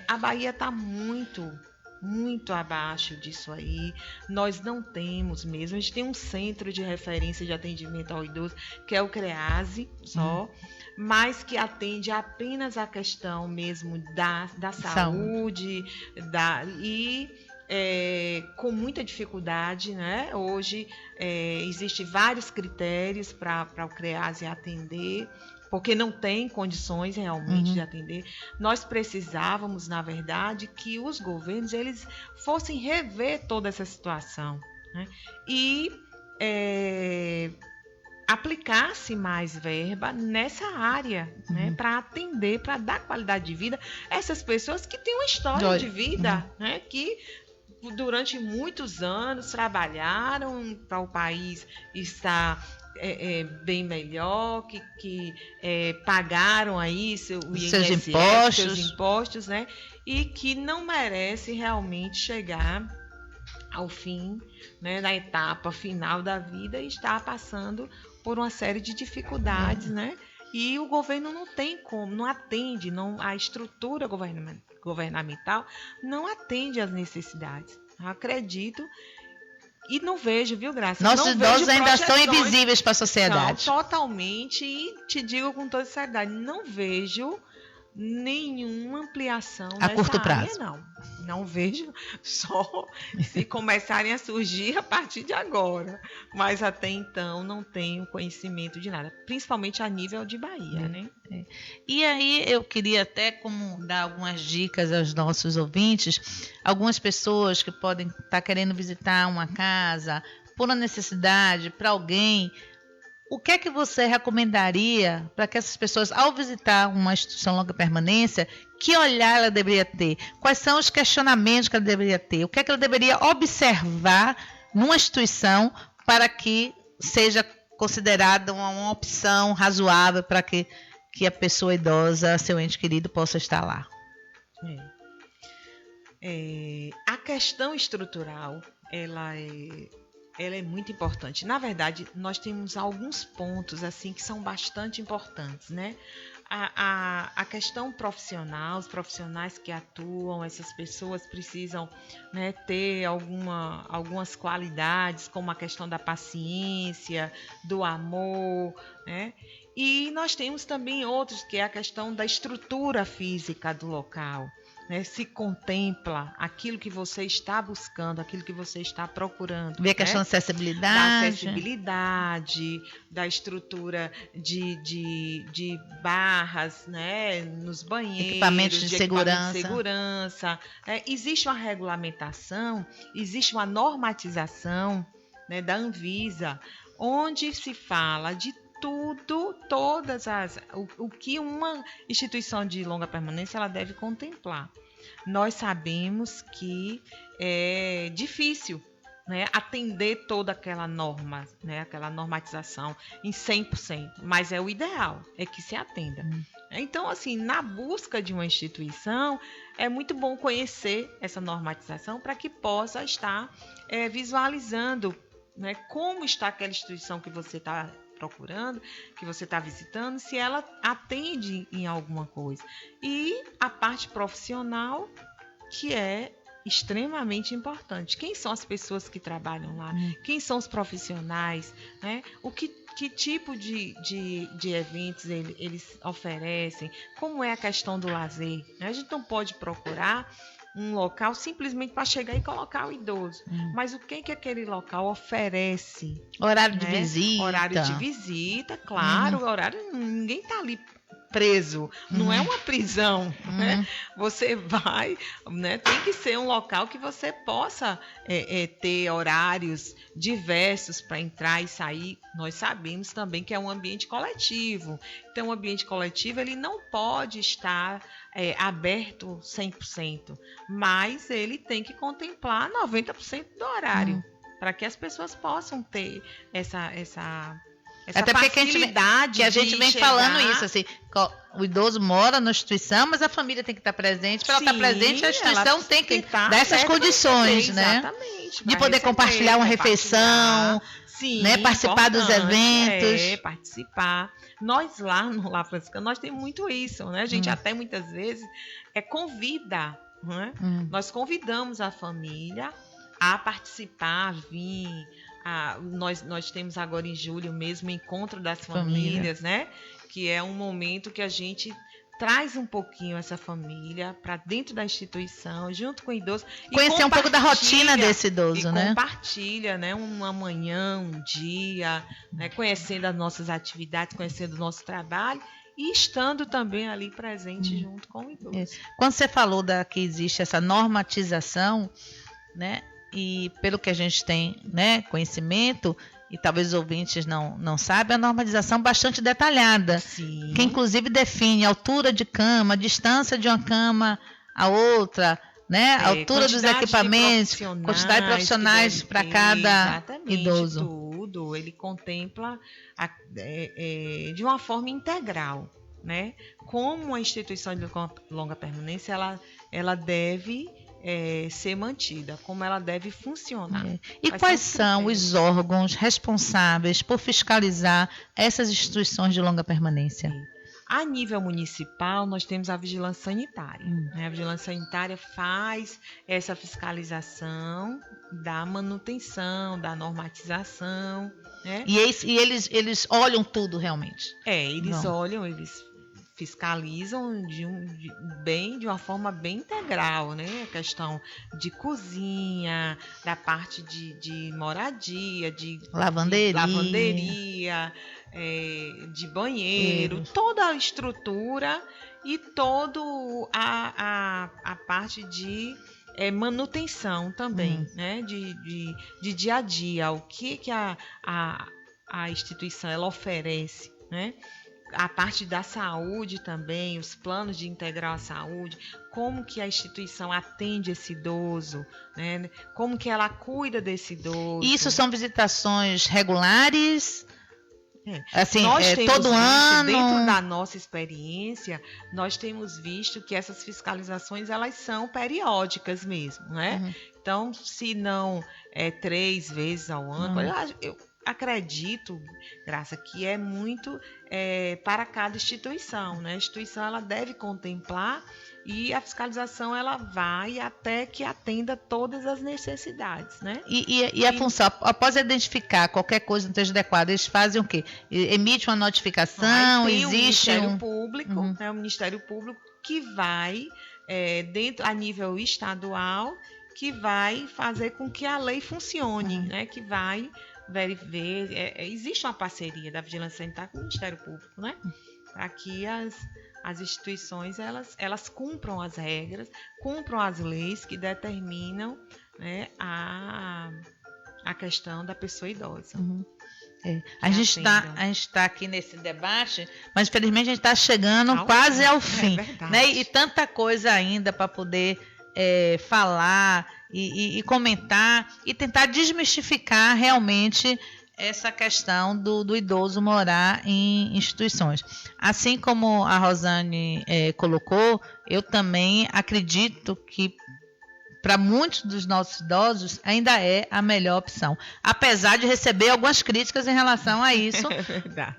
a Bahia está muito abaixo disso aí. Nós não temos mesmo. A gente tem um centro de referência de atendimento ao idoso, que é o CREASE, só, mas que atende apenas a questão mesmo da saúde, com muita dificuldade, né? Hoje existem vários critérios para o CREASE atender, porque não tem condições realmente de atender. Nós precisávamos, na verdade, que os governos eles fossem rever toda essa situação, né? E aplicasse mais verba nessa área, né? Para atender, para dar qualidade de vida a essas pessoas que têm uma história de vida, né? Que durante muitos anos trabalharam para o país estar bem melhor, que pagaram aí seus impostos, né? E que não merece realmente chegar ao fim, né, na etapa final da vida e estar passando por uma série de dificuldades, né? E o governo não tem como, não atende, a estrutura governamental não atende às necessidades. Eu acredito e não vejo, viu, Graça? Nossos idosos ainda são invisíveis para a sociedade. São totalmente, e te digo com toda sinceridade, não vejo nenhuma ampliação a curto prazo. Área, não vejo, só se começarem a surgir a partir de agora, mas até então não tenho conhecimento de nada, principalmente a nível de Bahia, né? E aí eu queria até como dar algumas dicas aos nossos ouvintes, algumas pessoas que podem estar querendo visitar uma casa por uma necessidade, para alguém. O que é que você recomendaria para que essas pessoas, ao visitar uma instituição longa permanência, que olhar ela deveria ter? Quais são os questionamentos que ela deveria ter? O que é que ela deveria observar numa instituição para que seja considerada uma opção razoável para que a pessoa idosa, seu ente querido, possa estar lá? A questão estrutural, ela é muito importante. Na verdade, nós temos alguns pontos assim que são bastante importantes, né? A questão profissional, os profissionais que atuam, essas pessoas precisam, né, ter algumas qualidades, como a questão da paciência, do amor, né? E nós temos também outros, que é a questão da estrutura física do local. né, se contempla aquilo que você está buscando, aquilo que você está procurando. Ver a questão né? da acessibilidade. Da acessibilidade, da estrutura de barras, né, nos banheiros, Equipamentos de segurança. Existe uma regulamentação, existe uma normatização, né, da Anvisa, onde se fala de o que uma instituição de longa permanência ela deve contemplar. Nós sabemos que é difícil, né, atender toda aquela norma, né, aquela normatização em 100%, mas é o ideal, é que se atenda. Então, assim, na busca de uma instituição, é muito bom conhecer essa normatização para que possa estar visualizando, né, como está aquela instituição que você está procurando, que você está visitando, se ela atende em alguma coisa. E a parte profissional, que é extremamente importante. Quem são as pessoas que trabalham lá? Quem são os profissionais? Né? Que tipo de eventos eles oferecem? Como é a questão do lazer? A gente não pode procurar um local simplesmente para chegar e colocar o idoso. Mas o que aquele local oferece? Horário de visita. Horário de visita, claro. Horário, ninguém está ali preso. Não é uma prisão. Né? Você vai... Né? Tem que ser um local que você possa ter horários diversos para entrar e sair. Nós sabemos também que é um ambiente coletivo. Então, o ambiente coletivo ele não pode estar aberto 100%, mas ele tem que contemplar 90% do horário, para que as pessoas possam ter essa até facilidade que a gente vem falando isso, assim, o idoso mora na instituição, mas a família tem que estar presente. Para ela estar presente, a instituição tem que dar essas condições, né? Exatamente. De poder compartilhar uma refeição, sim, né? Participar dos eventos. Participar. Nós lá no Lar Franciscano, nós temos muito isso, né? A gente até muitas vezes convida, né? Nós convidamos a família a participar, a vir. Nós temos agora em julho mesmo o Encontro das Famílias, né? Que é um momento que a gente traz um pouquinho essa família para dentro da instituição, junto com o idoso. Conhecer um pouco da rotina desse idoso, né? Compartilha, né? Uma manhã, um dia, né? Conhecendo as nossas atividades, conhecendo o nosso trabalho e estando também ali presente junto com o idoso. Isso. Quando você falou que existe essa normatização, né? E pelo que a gente tem, né, conhecimento, e talvez os ouvintes não saibam, a normatização bastante detalhada, sim, que inclusive define a altura de cama, a distância de uma cama a outra, né, a altura dos equipamentos, quantidade de profissionais para cada idoso. Tudo, ele contempla de uma forma integral, né? Como a instituição de longa permanência, ela deve ser mantida, como ela deve funcionar. E quais são os órgãos responsáveis por fiscalizar essas instituições de longa permanência? A nível municipal, nós temos a vigilância sanitária. A vigilância sanitária faz essa fiscalização da manutenção, da normatização. Né? E eles olham tudo realmente? Eles olham, eles fiscalizam de uma forma bem integral, né? A questão de cozinha, da parte de moradia, de lavanderia, de banheiro, toda a estrutura e toda a parte de manutenção também, né? De dia a dia, o que a instituição ela oferece, né? A parte da saúde também, os planos de integrar a saúde, como que a instituição atende esse idoso, né? Como que ela cuida desse idoso. Isso são visitações regulares? Assim, nós temos todo ano? Dentro da nossa experiência, nós temos visto que essas fiscalizações elas são periódicas mesmo, né? Então, se não 3 vezes ao ano, eu acredito, Graça, que é muito para cada instituição, né? A instituição ela deve contemplar e a fiscalização ela vai até que atenda todas as necessidades, né? E a função, após identificar qualquer coisa não esteja adequada, eles fazem o quê? Emite uma notificação, tem existe o Ministério Público, né? O Ministério Público que vai a nível estadual, que vai fazer com que a lei funcione, né? Que vai ver. Existe uma parceria da Vigilância Sanitária com o Ministério Público, né? Para que as instituições elas cumpram as regras, cumpram as leis que determinam, né, a questão da pessoa idosa. A gente está aqui nesse debate, mas infelizmente a gente está chegando quase ao fim, né? E tanta coisa ainda para poder falar e comentar e tentar desmistificar realmente essa questão do idoso morar em instituições. Assim como a Rosane colocou, eu também acredito que para muitos dos nossos idosos ainda é a melhor opção, apesar de receber algumas críticas em relação a isso,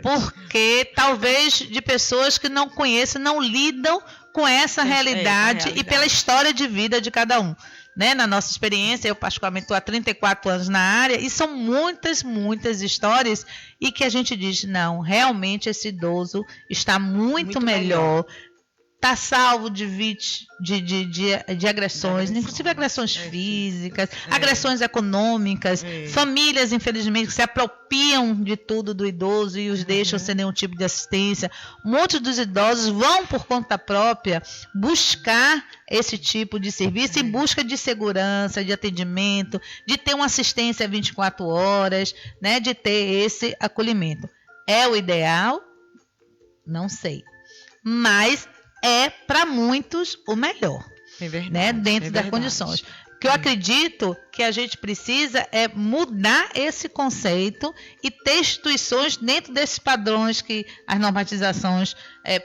porque talvez de pessoas que não conhecem, não lidam com essa realidade e pela história de vida de cada um. Né? Na nossa experiência, eu particularmente estou há 34 anos na área e são muitas, muitas histórias e que a gente diz, não, realmente esse idoso está muito melhor. Está salvo de agressões, inclusive agressões físicas, agressões econômicas, famílias, infelizmente, que se apropriam de tudo do idoso e os deixam sem nenhum tipo de assistência. Muitos dos idosos vão, por conta própria, buscar esse tipo de serviço em busca de segurança, de atendimento, de ter uma assistência 24 horas, né, de ter esse acolhimento. É o ideal? Não sei. Mas é para muitos o melhor, né? Dentro das condições. O que eu acredito que a gente precisa é mudar esse conceito e ter instituições dentro desses padrões que as normatizações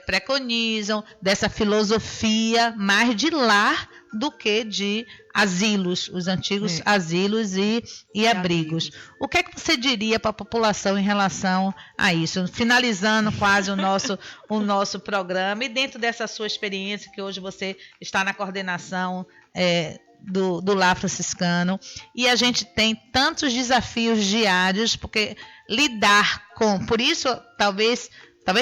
preconizam, dessa filosofia mais de lar do que de asilos, os antigos asilos e abrigos. O que é que você diria para a população em relação a isso? Finalizando quase o nosso programa, e dentro dessa sua experiência, que hoje você está na coordenação do Lar Franciscano, e a gente tem tantos desafios diários, porque lidar com, por isso talvez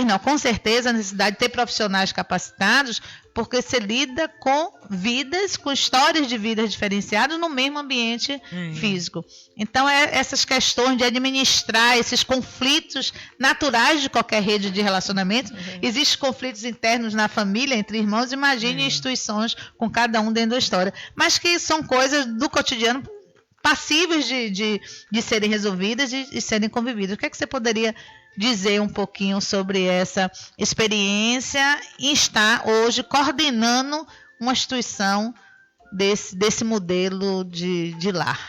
não, com certeza a necessidade de ter profissionais capacitados, porque você lida com vidas, com histórias de vidas diferenciadas no mesmo ambiente físico. Então, essas questões de administrar esses conflitos naturais de qualquer rede de relacionamento, existem conflitos internos na família, entre irmãos, imagine instituições com cada um dentro da história, mas que são coisas do cotidiano passíveis de serem resolvidas e serem convividas. O que é que você poderia dizer um pouquinho sobre essa experiência e estar hoje coordenando uma instituição desse modelo de lar?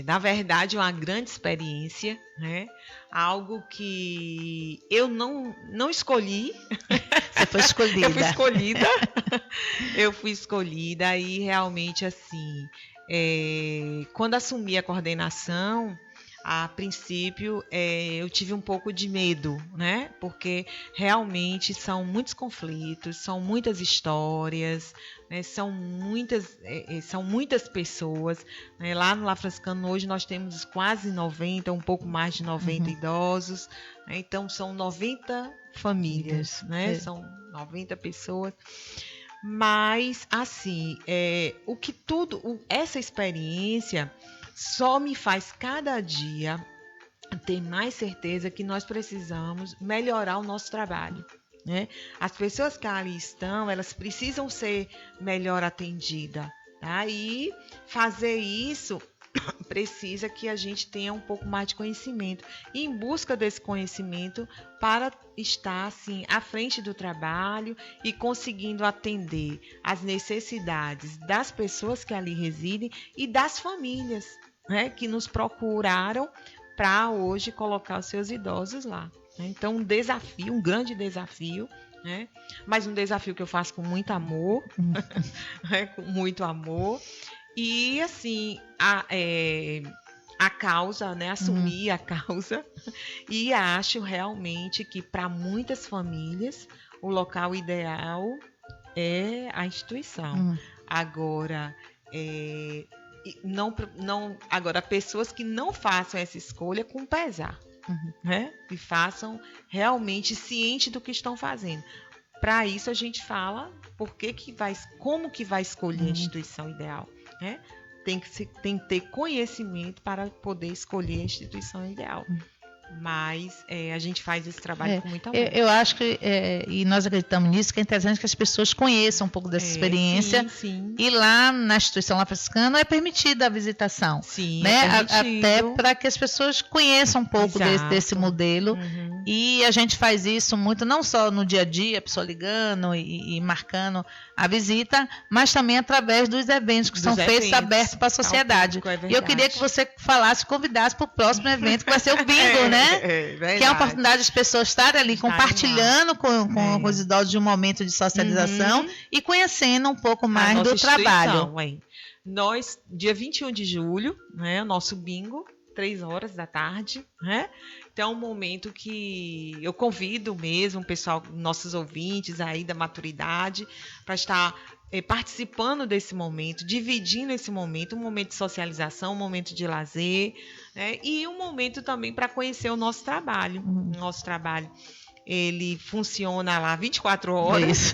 Na verdade, uma grande experiência, né? Algo que eu não escolhi. Você foi escolhida. Eu fui escolhida e realmente assim, quando assumi a coordenação, a princípio, eu tive um pouco de medo, né? Porque realmente são muitos conflitos, são muitas histórias, né? São muitas pessoas, né? Lá no Lar Franciscano hoje nós temos quase 90, um pouco mais de 90 idosos, né? Então são 90 famílias, né? São 90 pessoas. Mas, assim, essa experiência só me faz cada dia ter mais certeza que nós precisamos melhorar o nosso trabalho, né? As pessoas que ali estão, elas precisam ser melhor atendidas, tá? E fazer isso precisa que a gente tenha um pouco mais de conhecimento. E em busca desse conhecimento para estar assim à frente do trabalho e conseguindo atender as necessidades das pessoas que ali residem e das famílias, né, que nos procuraram para hoje colocar os seus idosos lá. Então, um grande desafio, né? Mas um desafio que eu faço com muito amor, né? Com muito amor. E, assim, a causa, né? Assumir a causa. E acho realmente que, para muitas famílias, o local ideal é a instituição. Agora, agora, pessoas que não façam essa escolha com pesar, né? Que façam realmente ciente do que estão fazendo. para isso a gente fala como que vai escolher a instituição ideal, né? Tem que ter conhecimento para poder escolher a instituição ideal. Mas a gente faz esse trabalho com muito amor. Eu acho que, e nós acreditamos nisso, que é interessante que as pessoas conheçam um pouco dessa experiência. Sim. E lá na instituição lá franciscana é permitida a visitação. Sim, né? permitido. Até para que as pessoas conheçam um pouco desse modelo. Uhum. E a gente faz isso muito, não só no dia a dia, a pessoa ligando e marcando a visita, mas também através dos eventos que são feitos abertos para a sociedade. E eu queria que você convidasse para o próximo evento, que vai ser o bingo, né? Que é a oportunidade das pessoas estarem ali compartilhando com os idosos de um momento de socialização e conhecendo um pouco mais do trabalho. Nós, dia 21 de julho, né, o nosso bingo, 3h da tarde, né? Então é um momento que eu convido mesmo o pessoal, nossos ouvintes aí da maturidade, para estar participando desse momento, dividindo esse momento, um momento de socialização, um momento de lazer, né? E um momento também para conhecer o nosso trabalho. O nosso trabalho, ele funciona lá 24 horas.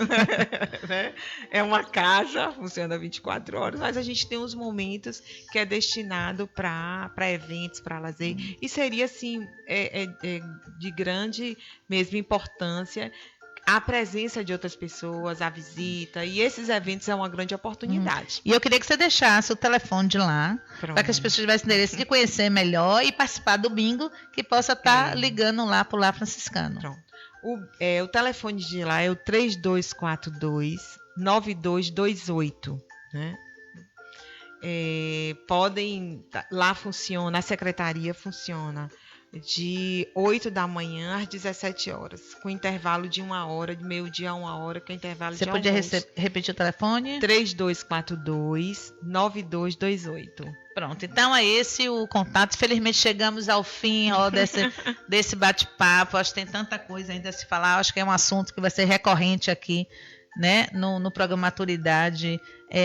Né? É uma casa, funciona 24 horas, mas a gente tem uns momentos que é destinado para eventos, para lazer. E seria, assim, de grande mesmo importância a presença de outras pessoas, a visita, e esses eventos é uma grande oportunidade. E eu queria que você deixasse o telefone de lá, para que as pessoas tivessem interesse de conhecer melhor e participar do bingo, que possa estar ligando lá para o Lar Franciscano. Pronto. O telefone de lá é o 3242-9228, né? Lá funciona, a secretaria funciona de 8 da manhã às 17 horas, com intervalo de 1 hora, de meio-dia a 1 hora, que é intervalo de almoço. Você podia repetir o telefone? 3242-9228. Pronto, então é esse o contato. Felizmente chegamos ao fim desse bate-papo. Acho que tem tanta coisa ainda a se falar. Acho que é um assunto que vai ser recorrente aqui, né, no programa Maturidade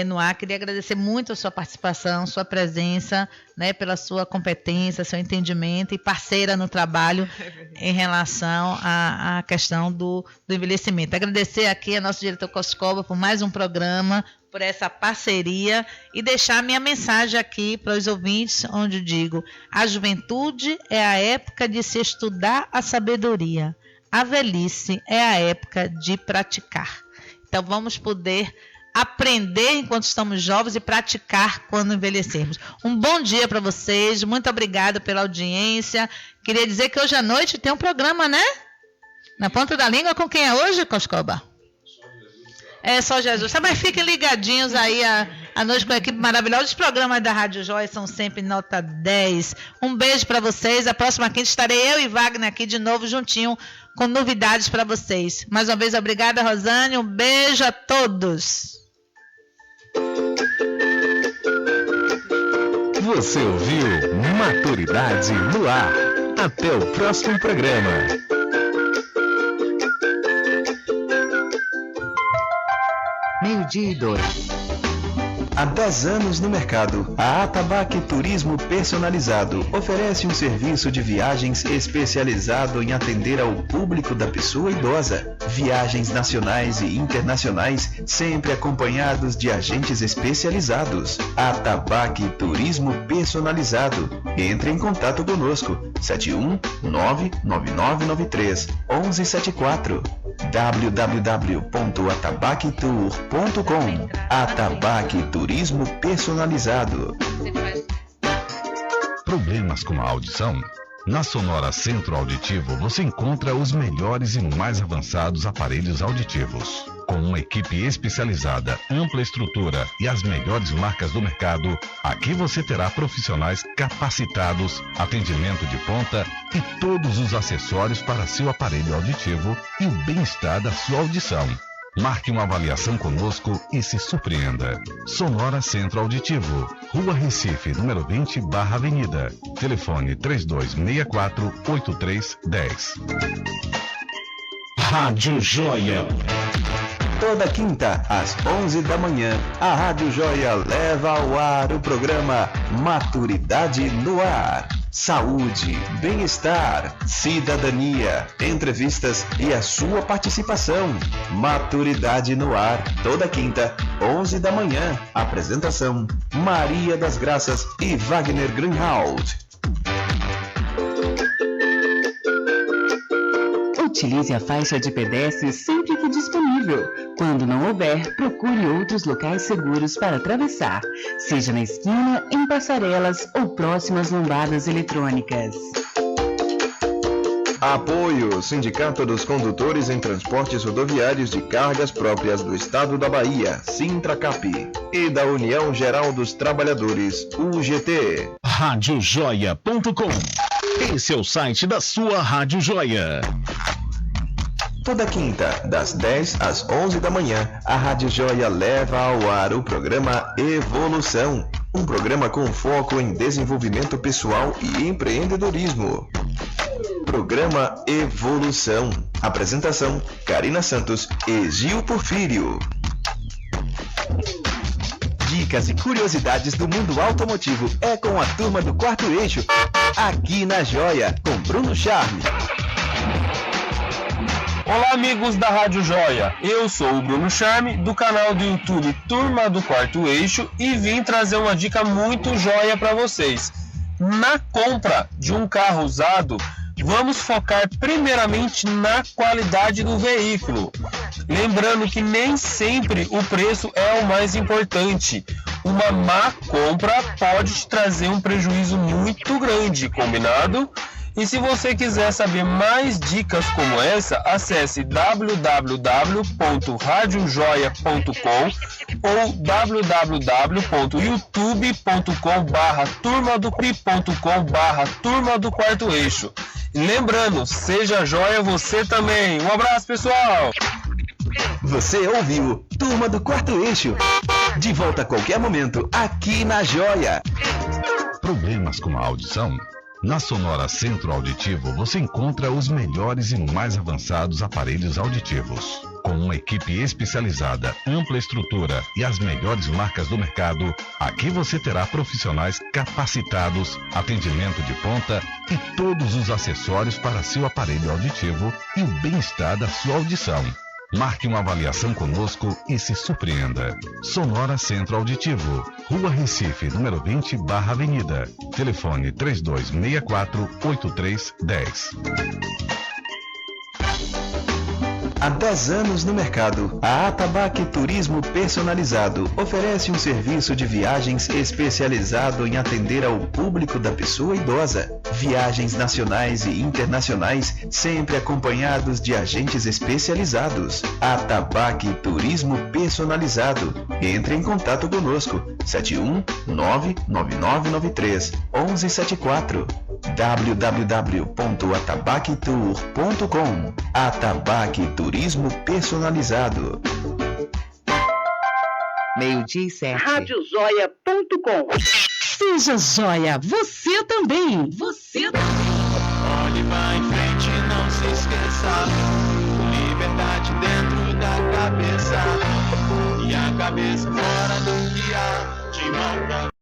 no ar. Queria agradecer muito a sua participação, sua presença, né, pela sua competência, seu entendimento e parceira no trabalho em relação à questão do envelhecimento. Agradecer aqui a nosso diretor Coscoba por mais um programa, por essa parceria, e deixar minha mensagem aqui para os ouvintes, onde eu digo: a juventude é a época de se estudar a sabedoria, a velhice é a época de praticar. Então vamos poder aprender enquanto estamos jovens e praticar quando envelhecermos. Um bom dia para vocês, muito obrigada pela audiência. Queria dizer que hoje à noite tem um programa, né? Na ponta da língua, com quem é hoje, Coscoba? É só Jesus. Mas fiquem ligadinhos aí à noite com a equipe maravilhosa. Os programas da Rádio Joia são sempre nota 10. Um beijo para vocês. A próxima quinta estarei eu e Wagner aqui de novo juntinho com novidades para vocês. Mais uma vez, obrigada, Rosane. Um beijo a todos. Você ouviu Maturidade no Ar. Até o próximo programa. Meio-dia e 2. Há 10 anos no mercado, a Atabaque Turismo Personalizado oferece um serviço de viagens especializado em atender ao público da pessoa idosa. Viagens nacionais e internacionais, sempre acompanhados de agentes especializados. Atabaque Turismo Personalizado. Entre em contato conosco, 71999931174. www.atabaquetour.com. Atabaque Turismo Personalizado. Problemas com a audição? Na Sonora Centro Auditivo você encontra os melhores e mais avançados aparelhos auditivos. Com uma equipe especializada, ampla estrutura e as melhores marcas do mercado, aqui você terá profissionais capacitados, atendimento de ponta e todos os acessórios para seu aparelho auditivo e o bem-estar da sua audição. Marque uma avaliação conosco e se surpreenda. Sonora Centro Auditivo, Rua Recife, número 20, Barra Avenida. Telefone 3264-8310. Rádio Joia. Toda quinta, às 11 da manhã, a Rádio Joia leva ao ar o programa Maturidade no Ar. saúde, bem-estar, cidadania, entrevistas e a sua participação. Maturidade no Ar, toda quinta, 11 da manhã. Apresentação: Maria das Graças e Wagner Grünwald. Utilize a faixa de pedestre sempre que disponível. Quando não houver, procure outros locais seguros para atravessar, seja na esquina, em passarelas ou próximas lombadas eletrônicas. Apoio: Sindicato dos Condutores em Transportes Rodoviários de Cargas Próprias do Estado da Bahia, Sintracap, e da União Geral dos Trabalhadores, UGT. RádioJoia.com. Esse é o site da sua Rádio Joia. Toda quinta, das 10 às 11 da manhã, a Rádio Joia leva ao ar o programa Evolução, um programa com foco em desenvolvimento pessoal e empreendedorismo. Programa Evolução. Apresentação: Karina Santos e Gil Porfírio. Dicas e curiosidades do mundo automotivo é com a turma do Quarto Eixo, aqui na Joia, com Bruno Charme. Olá, amigos da Rádio Joia, eu sou o Bruno Charme, do canal do YouTube Turma do Quarto Eixo, e vim trazer uma dica muito joia para vocês. Na compra de um carro usado, vamos focar primeiramente na qualidade do veículo. Lembrando que nem sempre o preço é o mais importante. Uma má compra pode te trazer um prejuízo muito grande, combinado? E se você quiser saber mais dicas como essa, acesse www.radiojoia.com ou www.youtube.com/turma do Quarto Eixo. E lembrando, seja joia você também. Um abraço, pessoal! Você ouviu Turma do Quarto Eixo. De volta a qualquer momento, aqui na Joia. Problemas com a audição? Na Sonora Centro Auditivo você encontra os melhores e mais avançados aparelhos auditivos. Com uma equipe especializada, ampla estrutura e as melhores marcas do mercado, aqui você terá profissionais capacitados, atendimento de ponta e todos os acessórios para seu aparelho auditivo e o bem-estar da sua audição. Marque uma avaliação conosco e se surpreenda. Sonora Centro Auditivo, Rua Recife, número 20, Barra Avenida. Telefone 3264-8310. Há 10 anos no mercado, a Atabaque Turismo Personalizado oferece um serviço de viagens especializado em atender ao público da pessoa idosa. Viagens nacionais e internacionais, sempre acompanhados de agentes especializados. Atabaque Turismo Personalizado. Entre em contato conosco, 71999931174. www.atabaquetour.com. Atabaque Turismo Personalizado. 12:07. RádioJoia.com. Seja joia, você também. Você Olhe, vá em frente, não se esqueça. Liberdade dentro da cabeça e a cabeça fora do que há de maldade.